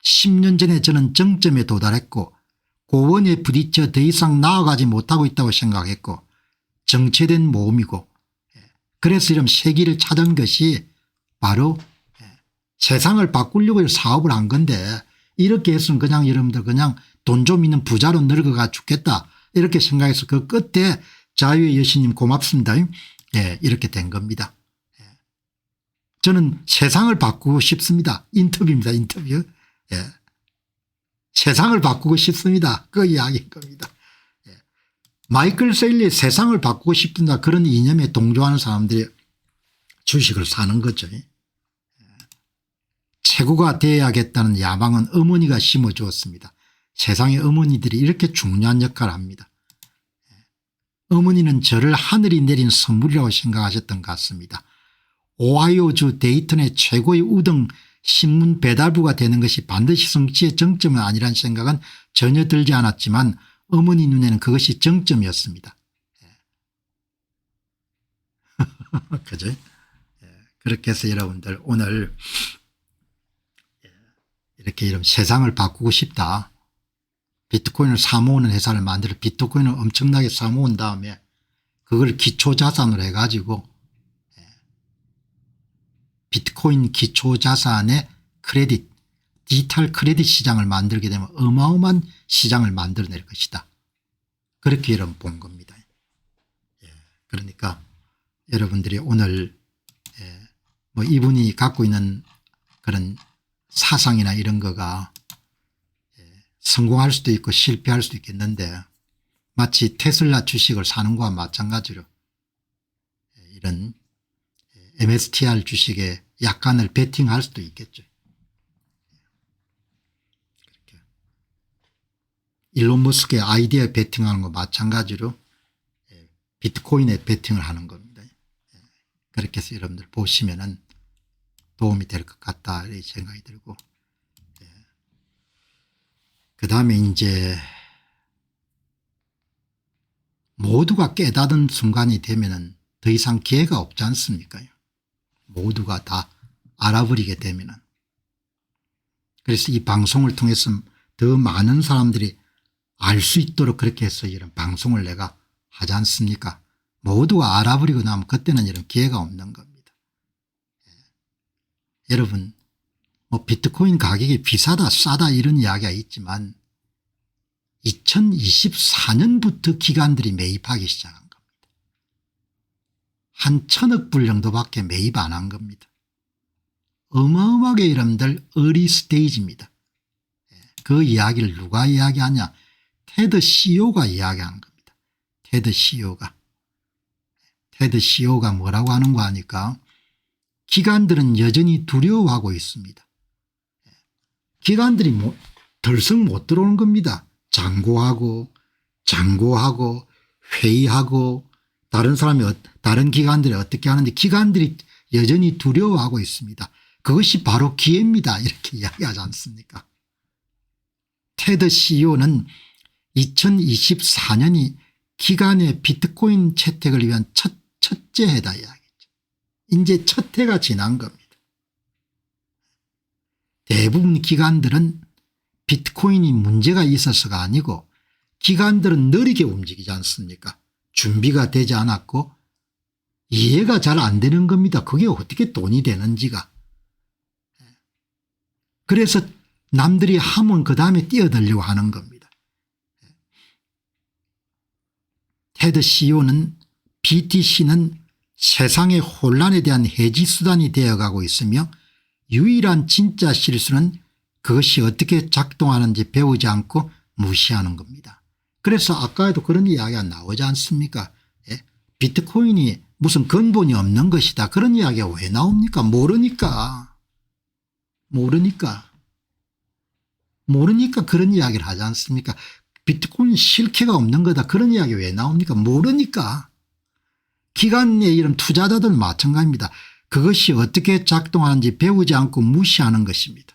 10년 전에 저는 정점에 도달했고 고원에 부딪혀 더 이상 나아가지 못하고 있다고 생각했고 정체된 모험이고 그래서 이런 세기를 찾은 것이 바로 세상을 바꾸려고 사업을 한 건데 이렇게 해서는 그냥 여러분들 그냥 돈 좀 있는 부자로 늙어가 죽겠다 이렇게 생각해서 그 끝에 자유의 여신님 고맙습니다. 이렇게 된 겁니다. 저는 세상을 바꾸고 싶습니다. 인터뷰입니다. 인터뷰. 세상을 바꾸고 싶습니다. 그 이야기인 겁니다. 마이클 세일리의 세상을 바꾸고 싶다 그런 이념에 동조하는 사람들이 주식을 사는 거죠. 최고가 되어야겠다는 야망은 어머니가 심어주었습니다. 세상의 어머니들이 이렇게 중요한 역할을 합니다. 어머니는 저를 하늘이 내린 선물이라고 생각하셨던 것 같습니다. 오하이오주 데이턴의 최고의 우등 신문 배달부가 되는 것이 반드시 성취의 정점은 아니란 생각은 전혀 들지 않았지만 어머니 눈에는 그것이 정점이었습니다. 그죠? 그렇게 해서 여러분들 오늘 이렇게 이런 세상을 바꾸고 싶다. 비트코인을 사모으는 회사를 만들어 비트코인을 엄청나게 사모은 다음에 그걸 기초자산으로 해가지고 비트코인 기초자산의 크레딧 디지털 크레딧 시장을 만들게 되면 어마어마한 시장을 만들어낼 것이다. 그렇게 여러분 본 겁니다. 그러니까 여러분들이 오늘 뭐 이분이 갖고 있는 그런 사상이나 이런 거가 성공할 수도 있고 실패할 수도 있겠는데 마치 테슬라 주식을 사는 것과 마찬가지로 이런 MSTR 주식에 약간을 베팅할 수도 있겠죠. 일론 머스크의 아이디어에 베팅하는 것 마찬가지로 비트코인에 베팅을 하는 겁니다. 그렇게 해서 여러분들 보시면은 도움이 될 것 같다 이런 생각이 들고 그다음에 이제 모두가 깨닫는 순간이 되면은 더 이상 기회가 없지 않습니까? 모두가 다 알아버리게 되면은. 그래서 이 방송을 통해서 더 많은 사람들이 알 수 있도록 그렇게 해서 이런 방송을 내가 하지 않습니까? 모두가 알아버리고 나면 그때는 이런 기회가 없는 겁니다. 여러분 뭐 비트코인 가격이 비싸다 싸다 이런 이야기가 있지만 2024년부터 기관들이 매입하기 시작한 겁니다. 한 1000억 불 정도밖에 매입 안 한 겁니다. 어마어마하게 여러분들 어리 스테이지입니다. 그 이야기를 누가 이야기하냐. 테드 CEO가 이야기한 겁니다. 테드 CEO가. 테드 CEO가 뭐라고 하는 거 하니까 기관들은 여전히 두려워하고 있습니다. 기관들이 덜썩 못 들어오는 겁니다. 장고하고 회의하고 다른 기관들이 어떻게 하는데 기관들이 여전히 두려워하고 있습니다. 그것이 바로 기회입니다. 이렇게 이야기하지 않습니까? 테드 CEO는 2024년이 기관의 비트코인 채택을 위한 첫째 해다 이야기죠. 이제 첫 해가 지난 겁니다. 대부분 기관들은 비트코인이 문제가 있어서가 아니고 기관들은 느리게 움직이지 않습니까? 준비가 되지 않았고 이해가 잘 안 되는 겁니다. 그게 어떻게 돈이 되는지가. 그래서 남들이 하면 그다음에 뛰어들려고 하는 겁니다. 테드 CEO는 BTC는 세상의 혼란에 대한 해지 수단이 되어가고 있으며 유일한 진짜 실수는 그것이 어떻게 작동하는지 배우지 않고 무시하는 겁니다. 그래서 아까에도 그런 이야기가 나오지 않습니까? 비트코인이 무슨 근본이 없는 것이다. 그런 이야기가 왜 나옵니까? 모르니까 그런 이야기를 하지 않습니까? 비트코인 실체가 없는 거다. 그런 이야기 왜 나옵니까? 모르니까. 기관에 이런 투자자들 마찬가지입니다. 그것이 어떻게 작동하는지 배우지 않고 무시하는 것입니다.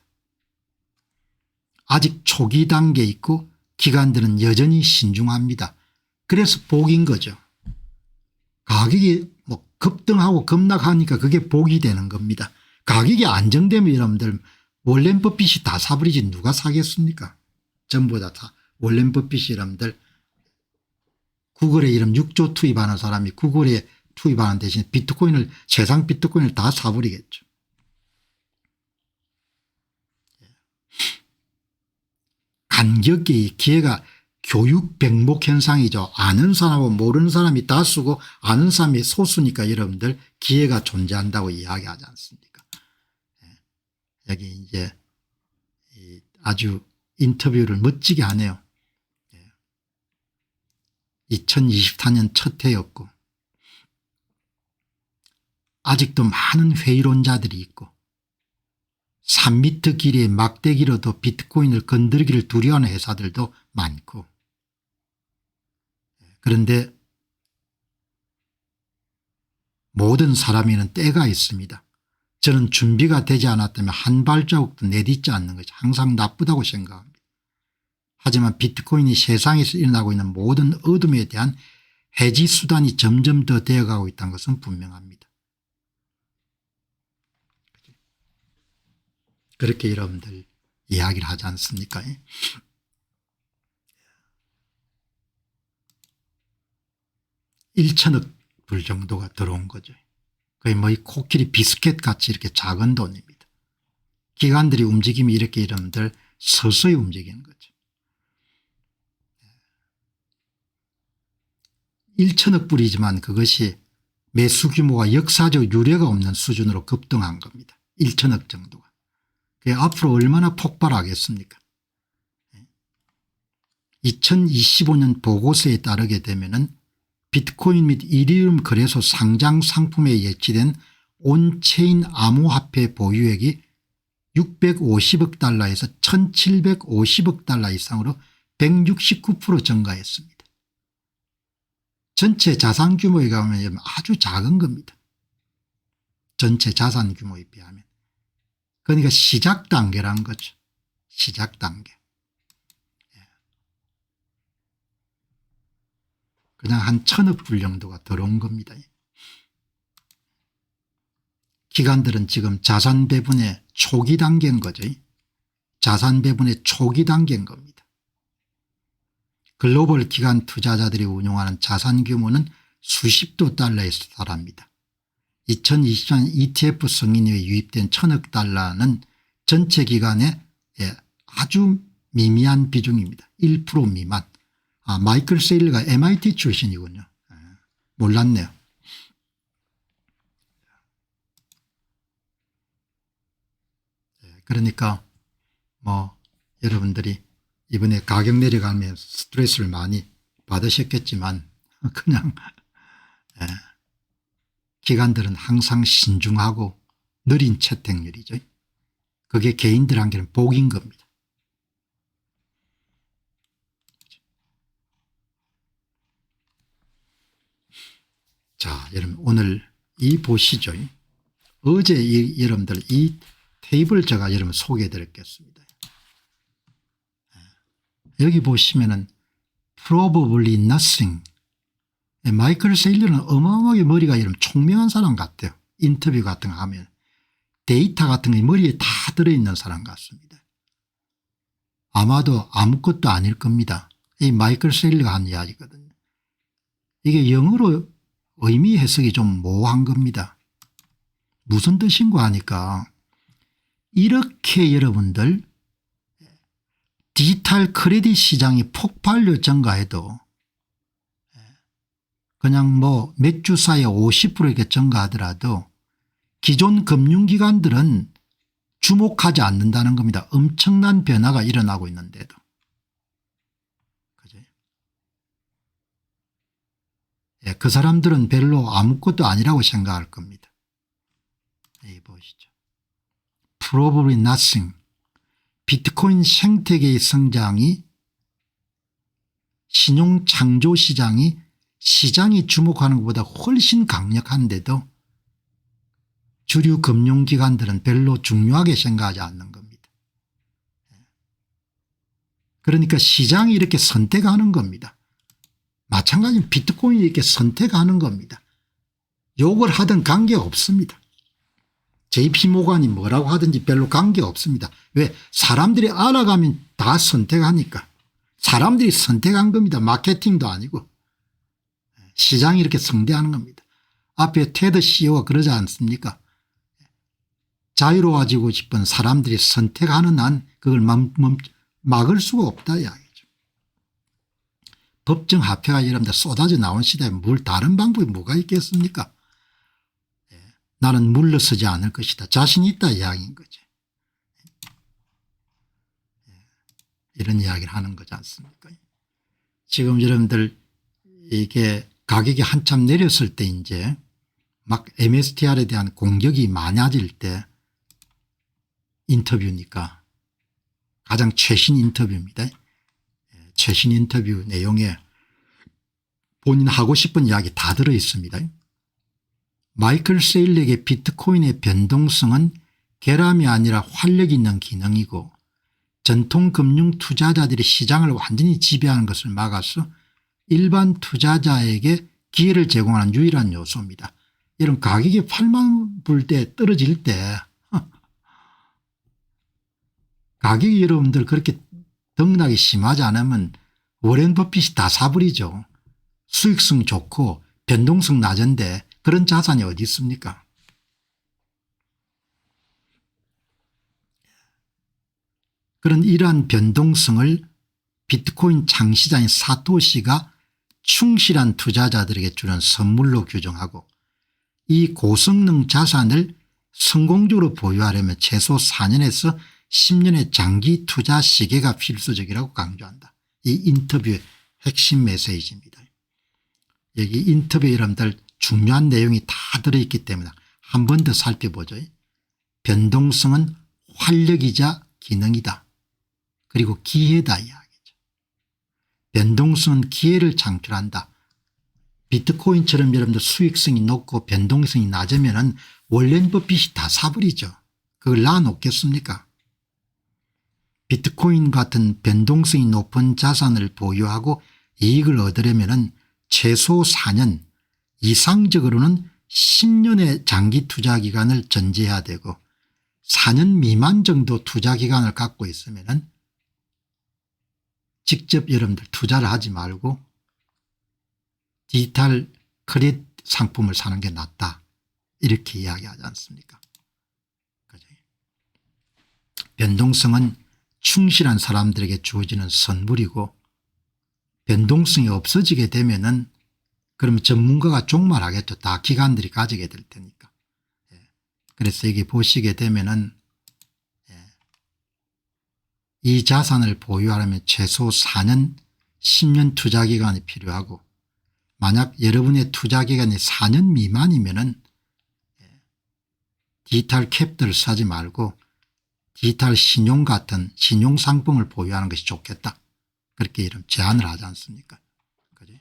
아직 초기 단계에 있고 기관들은 여전히 신중합니다. 그래서 복인 거죠. 가격이 뭐 급등하고 급락하니까 그게 복이 되는 겁니다. 가격이 안정되면 여러분들 월렌 버핏이 다 사버리지 누가 사겠습니까? 전부 다 월렌 버핏이 여러분들 구글에 이름 6조 투입하는 사람이 구글에 투입하는 대신 비트코인을 세상 비트코인을 다 사버리겠죠. 간격이 기회가 교육 병목 현상이죠. 아는 사람하고 모르는 사람이 다수고 아는 사람이 소수니까 여러분들 기회가 존재한다고 이야기하지 않습니까? 여기 이제 아주 인터뷰를 멋지게 하네요. 2024년 첫 해였고 아직도 많은 회의론자들이 있고 3미터 길이의 막대기로도 비트코인을 건드리기를 두려워하는 회사들도 많고 그런데 모든 사람에는 때가 있습니다. 저는 준비가 되지 않았다면 한 발자국도 내딛지 않는 것이 항상 나쁘다고 생각합니다. 하지만 비트코인이 세상에서 일어나고 있는 모든 어둠에 대한 해지 수단이 점점 더 되어가고 있다는 것은 분명합니다. 그렇게 여러분들 이야기를 하지 않습니까? 1천억 불 정도가 들어온 거죠. 거의 뭐 이 코끼리 비스켓 같이 이렇게 작은 돈입니다. 기관들이 움직이면 이렇게 여러분들 서서히 움직이는 거죠. 1천억 불이지만 그것이 매수 규모가 역사적 유례가 없는 수준으로 급등한 겁니다. 1천억 정도가. 그게 앞으로 얼마나 폭발하겠습니까? 2025년 보고서에 따르게 되면은 비트코인 및 이더리움 거래소 상장 상품에 예치된 온체인 암호화폐 보유액이 650억 달러에서 1750억 달러 이상으로 169% 증가했습니다. 전체 자산 규모에 가면 아주 작은 겁니다. 전체 자산 규모에 비하면. 그러니까 시작 단계란 거죠. 시작 단계. 그냥 한 1,000억 불 정도가 들어온 겁니다. 기관들은 지금 자산 배분의 초기 단계인 거죠. 자산 배분의 초기 단계인 겁니다. 글로벌 기관 투자자들이 운용하는 자산 규모는 수십조 달러에서 달합니다. 2024년 ETF 승인에 유입된 1,000억 달러는 전체 기관의 아주 미미한 비중입니다. 1% 미만. 마이클 세일러가 MIT 출신이군요. 몰랐네요. 그러니까 뭐 여러분들이 이번에 가격 내려가면서 스트레스를 많이 받으셨겠지만 그냥 기관들은 항상 신중하고 느린 채택률이죠. 그게 개인들한테는 복인 겁니다. 자, 여러분 오늘 이 보시죠. 어제 여러분들 이 테이블 제가 여러분 소개해 드렸겠습니다. 여기 보시면은 probably nothing. 마이클 세일러는 어마어마하게 머리가 여러분 총명한 사람 같아요. 인터뷰 같은 거 하면 데이터 같은 게 머리에 다 들어있는 사람 같습니다. 아마도 아무것도 아닐 겁니다. 이 마이클 세일러가 한 이야기거든요. 이게 영어로 의미 해석이 좀 모호한 겁니다. 무슨 뜻인가 하니까 이렇게 여러분들 디지털 크레딧 시장이 폭발력 증가해도 그냥 뭐 몇 주 사이에 50% 이렇게 증가하더라도 기존 금융기관들은 주목하지 않는다는 겁니다. 엄청난 변화가 일어나고 있는데도. 그죠? 그 사람들은 별로 아무것도 아니라고 생각할 겁니다. 여기 보시죠. Probably nothing. 비트코인 생태계의 성장이 신용창조시장이 시장이 주목하는 것보다 훨씬 강력한데도 주류 금융기관들은 별로 중요하게 생각하지 않는 겁니다. 그러니까 시장이 이렇게 선택하는 겁니다. 마찬가지로 비트코인이 이렇게 선택하는 겁니다. 욕을 하든 관계없습니다. JP모간이 뭐라고 하든지 별로 관계없습니다. 왜? 사람들이 알아가면 다 선택하니까. 사람들이 선택한 겁니다. 마케팅도 아니고. 시장이 이렇게 성대하는 겁니다. 앞에 테드 CEO가 그러지 않습니까? 자유로워지고 싶은 사람들이 선택하는 한 그걸 막을 수가 없다 이야기죠. 법정 화폐가 여러분들 쏟아져 나온 시대에 뭘 다른 방법이 뭐가 있겠습니까? 나는 물러서지 않을 것이다. 자신이 있다 이야기인 거죠. 이런 이야기를 하는 거지 않습니까? 지금 여러분들 이게 가격이 한참 내렸을 때 이제 막 MSTR에 대한 공격이 많아질 때 인터뷰니까 가장 최신 인터뷰입니다. 최신 인터뷰 내용에 본인 하고 싶은 이야기 다 들어 있습니다. 마이클 세일렉의 비트코인의 변동성은 결함이 아니라 활력이 있는 기능이고 전통 금융 투자자들이 시장을 완전히 지배하는 것을 막아서 일반 투자자에게 기회를 제공하는 유일한 요소입니다. 이런 가격이 8만 불 때 떨어질 때 가격이 여러분들 그렇게 등락이 심하지 않으면 워렌 버핏이 다 사버리죠. 수익성 좋고 변동성 낮은데 그런 자산이 어디 있습니까? 그런 이러한 변동성을 비트코인 창시자인 사토시가 충실한 투자자들에게 주는 선물로 규정하고 이 고성능 자산을 성공적으로 보유하려면 최소 4년에서 10년의 장기 투자 시계가 필수적이라고 강조한다. 이 인터뷰의 핵심 메시지입니다. 여기 인터뷰에 여러분들 중요한 내용이 다 들어있기 때문에 한 번 더 살펴보죠. 변동성은 활력이자 기능이다. 그리고 기회다 이야기죠. 변동성은 기회를 창출한다. 비트코인처럼 여러분들 수익성이 높고 변동성이 낮으면 워렌 버핏이 다 사버리죠. 그걸 놔놓겠습니까? 비트코인 같은 변동성이 높은 자산을 보유하고 이익을 얻으려면 최소 4년 이상적으로는 10년의 장기 투자 기간을 전제해야 되고 4년 미만 정도 투자 기간을 갖고 있으면 직접 여러분들 투자를 하지 말고 디지털 크레딧 상품을 사는 게 낫다. 이렇게 이야기하지 않습니까? 그죠? 변동성은 충실한 사람들에게 주어지는 선물이고 변동성이 없어지게 되면은 그러면 전문가가 종말하겠죠. 다 기관들이 가지게 될 테니까. 그래서 여기 보시게 되면은 이 자산을 보유하려면 최소 4년 10년 투자 기간이 필요하고 만약 여러분의 투자 기간이 4년 미만이면은 디지털 캡들을 사지 말고 디지털 신용 같은 신용 상품을 보유하는 것이 좋겠다. 그렇게 이런 제안을 하지 않습니까? 그죠?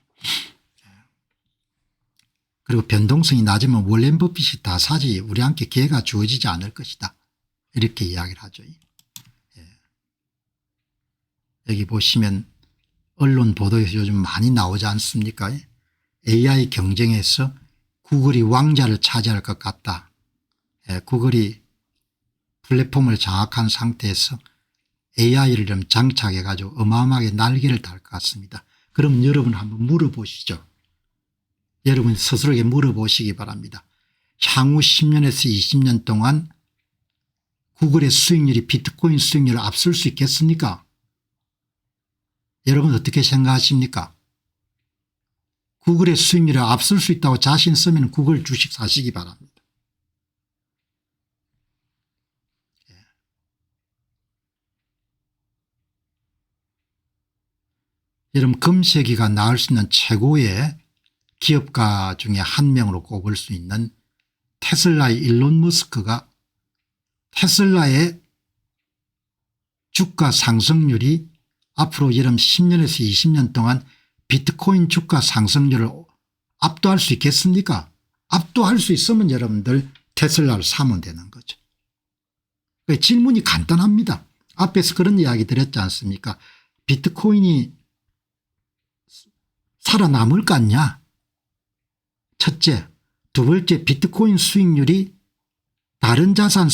그리고 변동성이 낮으면 워렌 버핏이 다 사지 우리한테 기회가 주어지지 않을 것이다. 이렇게 이야기를 하죠. 여기 보시면 언론 보도에서 요즘 많이 나오지 않습니까? AI 경쟁에서 구글이 왕자를 차지할 것 같다. 구글이 플랫폼을 장악한 상태에서 AI를 좀 장착해 가지고 어마어마하게 날개를 달 것 같습니다. 그럼 여러분 한번 물어보시죠. 여러분 스스로에게 물어보시기 바랍니다. 향후 10년에서 20년 동안 구글의 수익률이 비트코인 수익률을 앞설 수 있겠습니까? 여러분 어떻게 생각하십니까? 구글의 수익률을 앞설 수 있다고 자신 있으면 구글 주식 사시기 바랍니다. 여러분 금세기가 낳을 수 있는 최고의 기업가 중에 한 명으로 꼽을 수 있는 테슬라의 일론 머스크가 테슬라의 주가 상승률이 앞으로 여름 10년에서 20년 동안 비트코인 주가 상승률을 압도할 수 있겠습니까? 압도할 수 있으면 여러분들 테슬라를 사면 되는 거죠. 질문이 간단합니다. 앞에서 그런 이야기 드렸지 않습니까? 비트코인이 살아남을 거 아니냐. 첫째. 두 번째, 비트코인 수익률이 다른 자산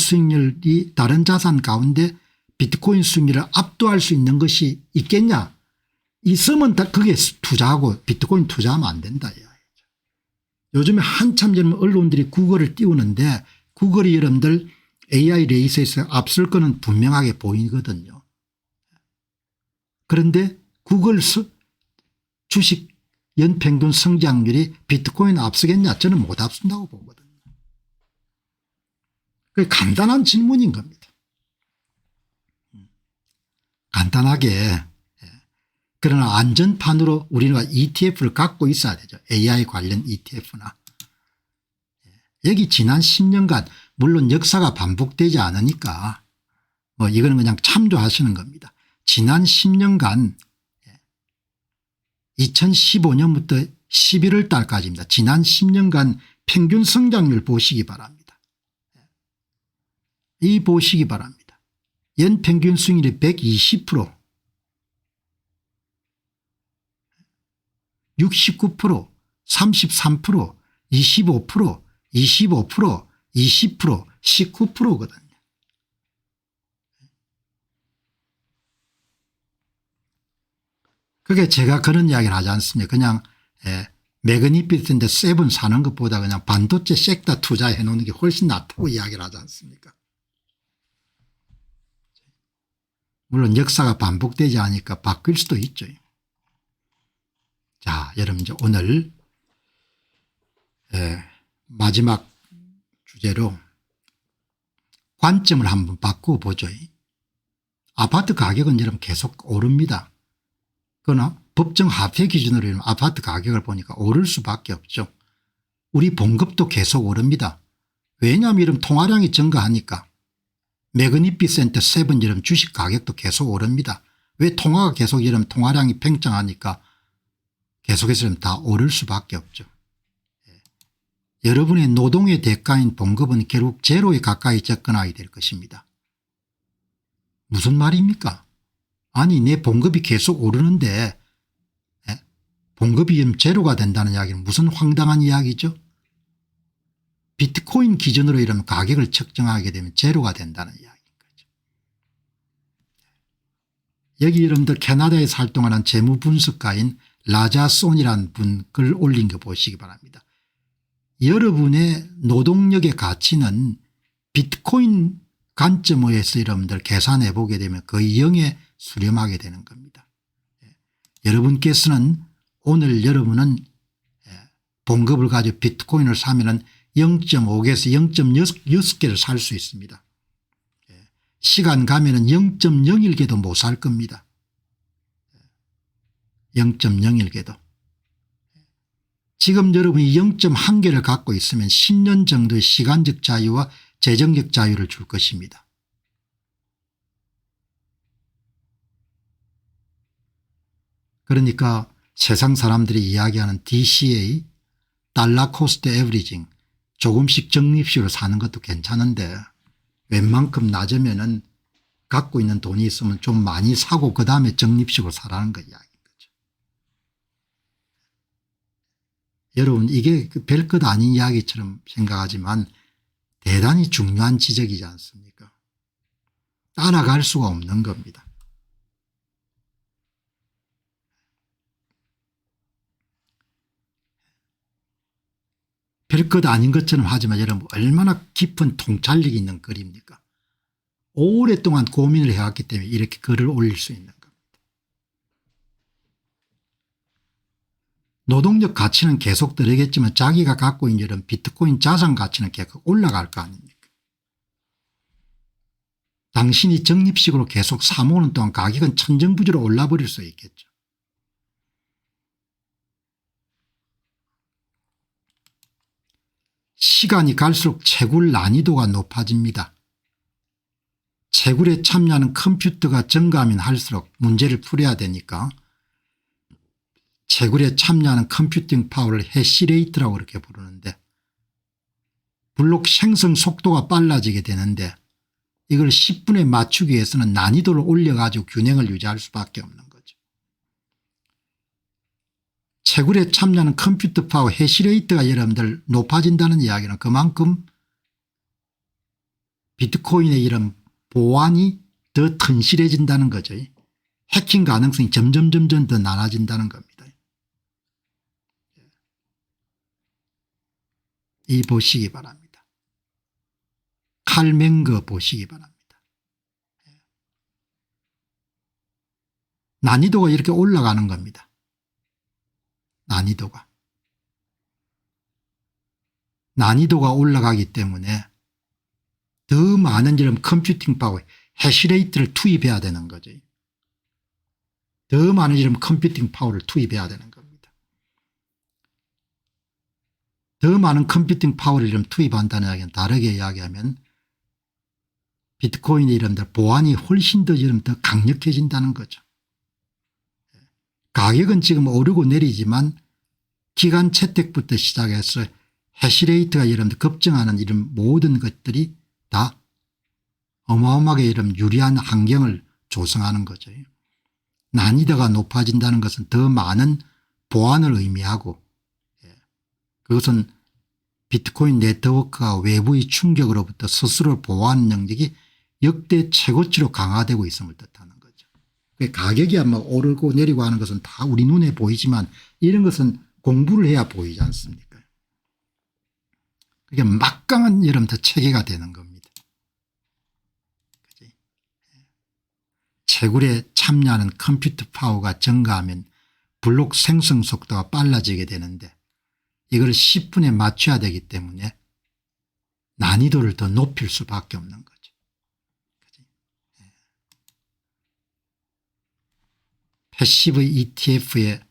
가운데 비트코인 수익률을 압도할 수 있는 것이 있겠냐. 있으면 다 그게 투자하고 비트코인 투자하면 안 된다. 요즘에 한참 젊은 언론들이 구글을 띄우는데 구글이 여러분들 AI 레이스에서 앞설 거는 분명하게 보이거든요. 그런데 구글 주식 연평균 성장률이 비트코인 앞서겠냐. 저는 못 앞선다고 보거든요. 그게 간단한 질문인 겁니다. 간단하게. 그러나 안전판으로 우리가 ETF를 갖고 있어야 되죠. AI 관련 ETF나. 여기 지난 10년간 물론 역사가 반복되지 않으니까 뭐 이거는 그냥 참조하시는 겁니다. 지난 10년간 2015년부터 11월 달까지입니다. 지난 10년간 평균 성장률 보시기 바랍니다. 이 보시기 바랍니다. 연평균 수익률이 120%, 69%, 33%, 25%, 25%, 20%, 19%거든요. 그게 제가 그런 이야기를 하지 않습니까? 그냥 매그니피센트 7 사는 것보다 그냥 반도체 섹터 투자해 놓는 게 훨씬 낫다고 이야기를 하지 않습니까? 물론 역사가 반복되지 않으니까 바뀔 수도 있죠. 자, 여러분 이제 오늘 마지막 주제로 관점을 한번 바꿔보죠. 아파트 가격은 여러분 계속 오릅니다. 그러나 법정 화폐 기준으로 아파트 가격을 보니까 오를 수밖에 없죠. 우리 봉급도 계속 오릅니다. 왜냐하면 이런 통화량이 증가하니까. 매그니피센트 7 이런 주식 가격도 계속 오릅니다. 왜 통화가 계속 이런 통화량이 팽창하니까 계속해서 다 오를 수밖에 없죠. 여러분의 노동의 대가인 봉급은 결국 제로에 가까이 접근하게 될 것입니다. 무슨 말입니까? 아니 내 봉급이 계속 오르는데 봉급이 제로가 된다는 이야기는 무슨 황당한 이야기죠? 비트코인 기준으로 이런 가격을 측정하게 되면 제로가 된다는 이야기인 거죠. 여기 여러분들 캐나다에서 활동하는 재무분석가인 라자손이라는 분 글 올린 거 보시기 바랍니다. 여러분의 노동력의 가치는 비트코인 관점에서 여러분들 계산해 보게 되면 거의 0에 수렴하게 되는 겁니다. 여러분께서는 오늘 여러분은 봉급을 가지고 비트코인을 사면은 0.5개에서 0.6개를 살 수 있습니다. 시간 가면은 0.01개도 못 살 겁니다. 0.01개도. 지금 여러분이 0.1개를 갖고 있으면 10년 정도의 시간적 자유와 재정적 자유를 줄 것입니다. 그러니까 세상 사람들이 이야기하는 DCA 달러 코스트 에브리징 조금씩 적립식으로 사는 것도 괜찮은데 웬만큼 낮으면은 갖고 있는 돈이 있으면 좀 많이 사고 그다음에 적립식으로 사라는 거 이야기인 거죠. 여러분 이게 별것 아닌 이야기처럼 생각하지만 대단히 중요한 지적이지 않습니까? 따라갈 수가 없는 겁니다. 별것 아닌 것처럼 하지만 여러분 얼마나 깊은 통찰력이 있는 글입니까? 오랫동안 고민을 해왔기 때문에 이렇게 글을 올릴 수 있는 겁니다. 노동력 가치는 계속 들어겠지만 자기가 갖고 있는 이런 비트코인 자산 가치는 계속 올라갈 거 아닙니까? 당신이 적립식으로 계속 사모으는 동안 가격은 천정부지로 올라버릴 수 있겠죠. 시간이 갈수록 채굴 난이도가 높아집니다. 채굴에 참여하는 컴퓨터가 증가하면 할수록 문제를 풀어야 되니까 채굴에 참여하는 컴퓨팅 파워를 해시레이트라고 그렇게 부르는데 블록 생성 속도가 빨라지게 되는데 이걸 10분에 맞추기 위해서는 난이도를 올려가지고 균형을 유지할 수밖에 없는 거죠. 채굴에 참여하는 컴퓨터 파워 해시레이트가 여러분들 높아진다는 이야기는 그만큼 비트코인의 이런 보안이 더 튼실해진다는 거죠. 해킹 가능성이 점점 더 많아진다는 겁니다. 이 보시기 바랍니다. 칼맹거 보시기 바랍니다. 난이도가 이렇게 올라가는 겁니다. 난이도가 올라가기 때문에 더 많은 이런 컴퓨팅 파워 해시레이트를 투입해야 되는 거죠. 더 많은 이런 컴퓨팅 파워를 투입해야 되는 겁니다. 더 많은 컴퓨팅 파워를 이런 투입한다는 이야기는 다르게 이야기하면 비트코인의 이름들 보안이 훨씬 더 이름 더 강력해진다는 거죠. 가격은 지금 오르고 내리지만 기간 채택부터 시작해서 해시레이트가 여러분들 급증하는 이런 모든 것들이 다 어마어마하게 이런 유리한 환경을 조성하는 거죠. 난이도가 높아진다는 것은 더 많은 보안을 의미하고 그것은 비트코인 네트워크가 외부의 충격으로부터 스스로 보호하는 능력이 역대 최고치로 강화되고 있음을 뜻하는 거죠. 가격이 아마 오르고 내리고 하는 것은 다 우리 눈에 보이지만 이런 것은 공부를 해야 보이지 않습니까? 그게 막강한 여러분들 체계가 되는 겁니다. 그치? 채굴에 참여하는 컴퓨터 파워가 증가하면 블록 생성 속도가 빨라지게 되는데 이걸 10분에 맞춰야 되기 때문에 난이도를 더 높일 수밖에 없는 거죠. 패시브 ETF에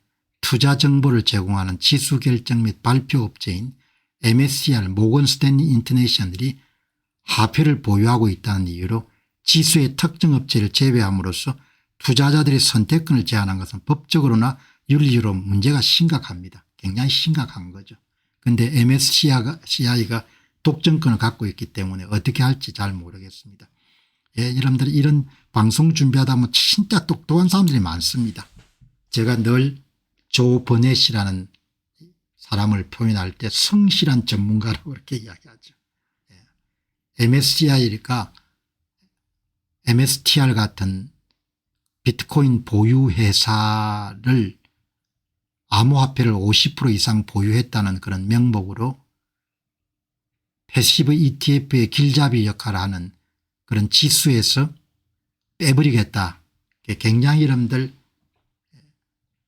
투자 정보를 제공하는 지수 결정 및 발표 업체인 MSCI 모건 스탠리 인터내셔널이 하표를 보유하고 있다는 이유로 지수의 특정 업체를 제외함으로써 투자자들의 선택권을 제한한 것은 법적으로나 윤리적으로 문제가 심각합니다. 굉장히 심각한 거죠. 그런데 MSCI가 독점권을 갖고 있기 때문에 어떻게 할지 잘 모르겠습니다. 여러분들 이런 방송 준비하다 보면 진짜 똑똑한 사람들이 많습니다. 제가 늘 조 버넷이라는 사람을 표현할 때 성실한 전문가라고 그렇게 이야기하죠. MSCI가 MSTR 같은 비트코인 보유 회사를 암호화폐를 50% 이상 보유했다는 그런 명목으로 패시브 ETF의 길잡이 역할을 하는 그런 지수에서 빼버리겠다. 굉장히 여러분들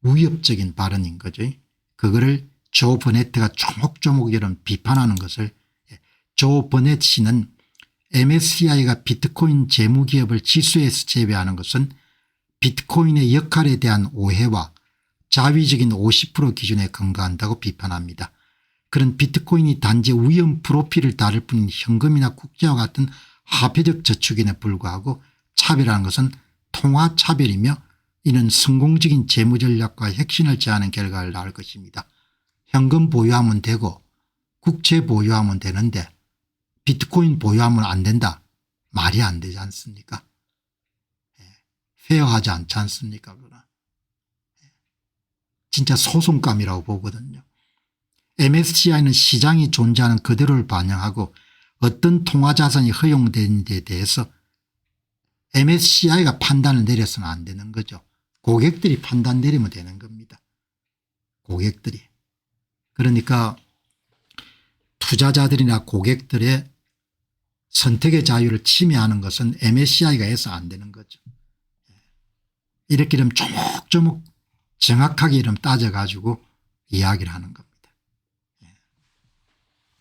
위협적인 발언인 거죠. 그거를 조 버넷가 조목조목 이런 비판하는 것을 조 버넷 씨는 MSCI가 비트코인 재무기업을 지수에서 제외하는 것은 비트코인의 역할에 대한 오해와 자위적인 50% 기준에 근거한다고 비판합니다. 그런 비트코인이 단지 위험 프로필을 다를 뿐인 현금이나 국제와 같은 화폐적 저축인에 불과하고 차별하는 것은 통화차별이며 이는 성공적인 재무전략과 혁신을 제하는 결과를 낳을 것입니다. 현금 보유하면 되고 국채 보유하면 되는데 비트코인 보유하면 안 된다. 말이 안 되지 않습니까? 페어하지 않지 않습니까? 그러나. 진짜 소송감이라고 보거든요. MSCI는 시장이 존재하는 그대로를 반영하고 어떤 통화자산이 허용된 데 대해서 MSCI가 판단을 내려서는 안 되는 거죠. 고객들이 판단 내리면 되는 겁니다. 고객들이. 그러니까 투자자들이나 고객들의 선택의 자유를 침해하는 것은 MSCI가 해서 안 되는 거죠. 이렇게 좀 조목조목 정확하게 이름 따져가지고 이야기를 하는 겁니다.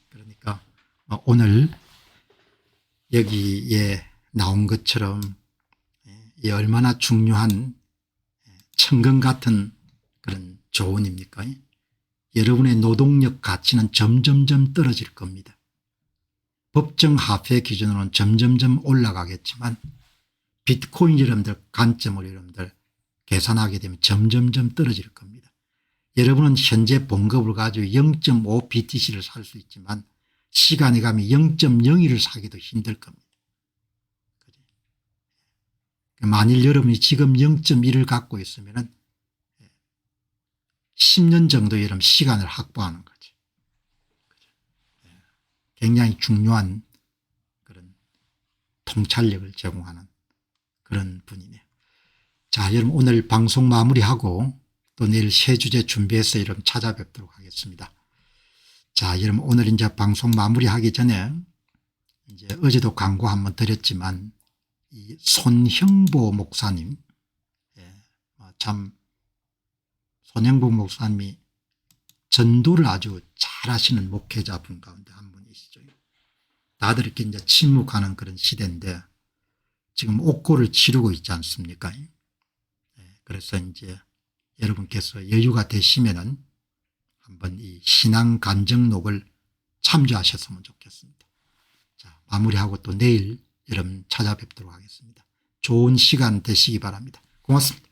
그러니까 오늘 여기에 나온 것처럼 이 얼마나 중요한 천금 같은 그런 조언입니까? 여러분의 노동력 가치는 점점점 떨어질 겁니다. 법정 화폐 기준으로는 점점점 올라가겠지만 비트코인 여러분들 관점을 여러분들 계산하게 되면 점점점 떨어질 겁니다. 여러분은 현재 봉급을 가지고 0.5 BTC를 살 수 있지만 시간이 가면 0.01을 사기도 힘들 겁니다. 만일 여러분이 지금 0.1을 갖고 있으면 10년 정도 여러분 시간을 확보하는 거죠. 굉장히 중요한 그런 통찰력을 제공하는 그런 분이네요. 자, 여러분 오늘 방송 마무리하고 또 내일 새 주제 준비해서 여러분 찾아뵙도록 하겠습니다. 자, 여러분 오늘 이제 방송 마무리하기 전에 이제 어제도 광고 한번 드렸지만 이 손형보 목사님, 참 손형보 목사님이 전도를 아주 잘하시는 목회자분 가운데 한 분이시죠. 다들 이렇게 이제 침묵하는 그런 시대인데 지금 옥고를 치르고 있지 않습니까? 그래서 이제 여러분께서 여유가 되시면은 한번 이 신앙 간증록을 참조하셨으면 좋겠습니다. 자, 마무리하고 또 내일 여러분 찾아뵙도록 하겠습니다. 좋은 시간 되시기 바랍니다. 고맙습니다.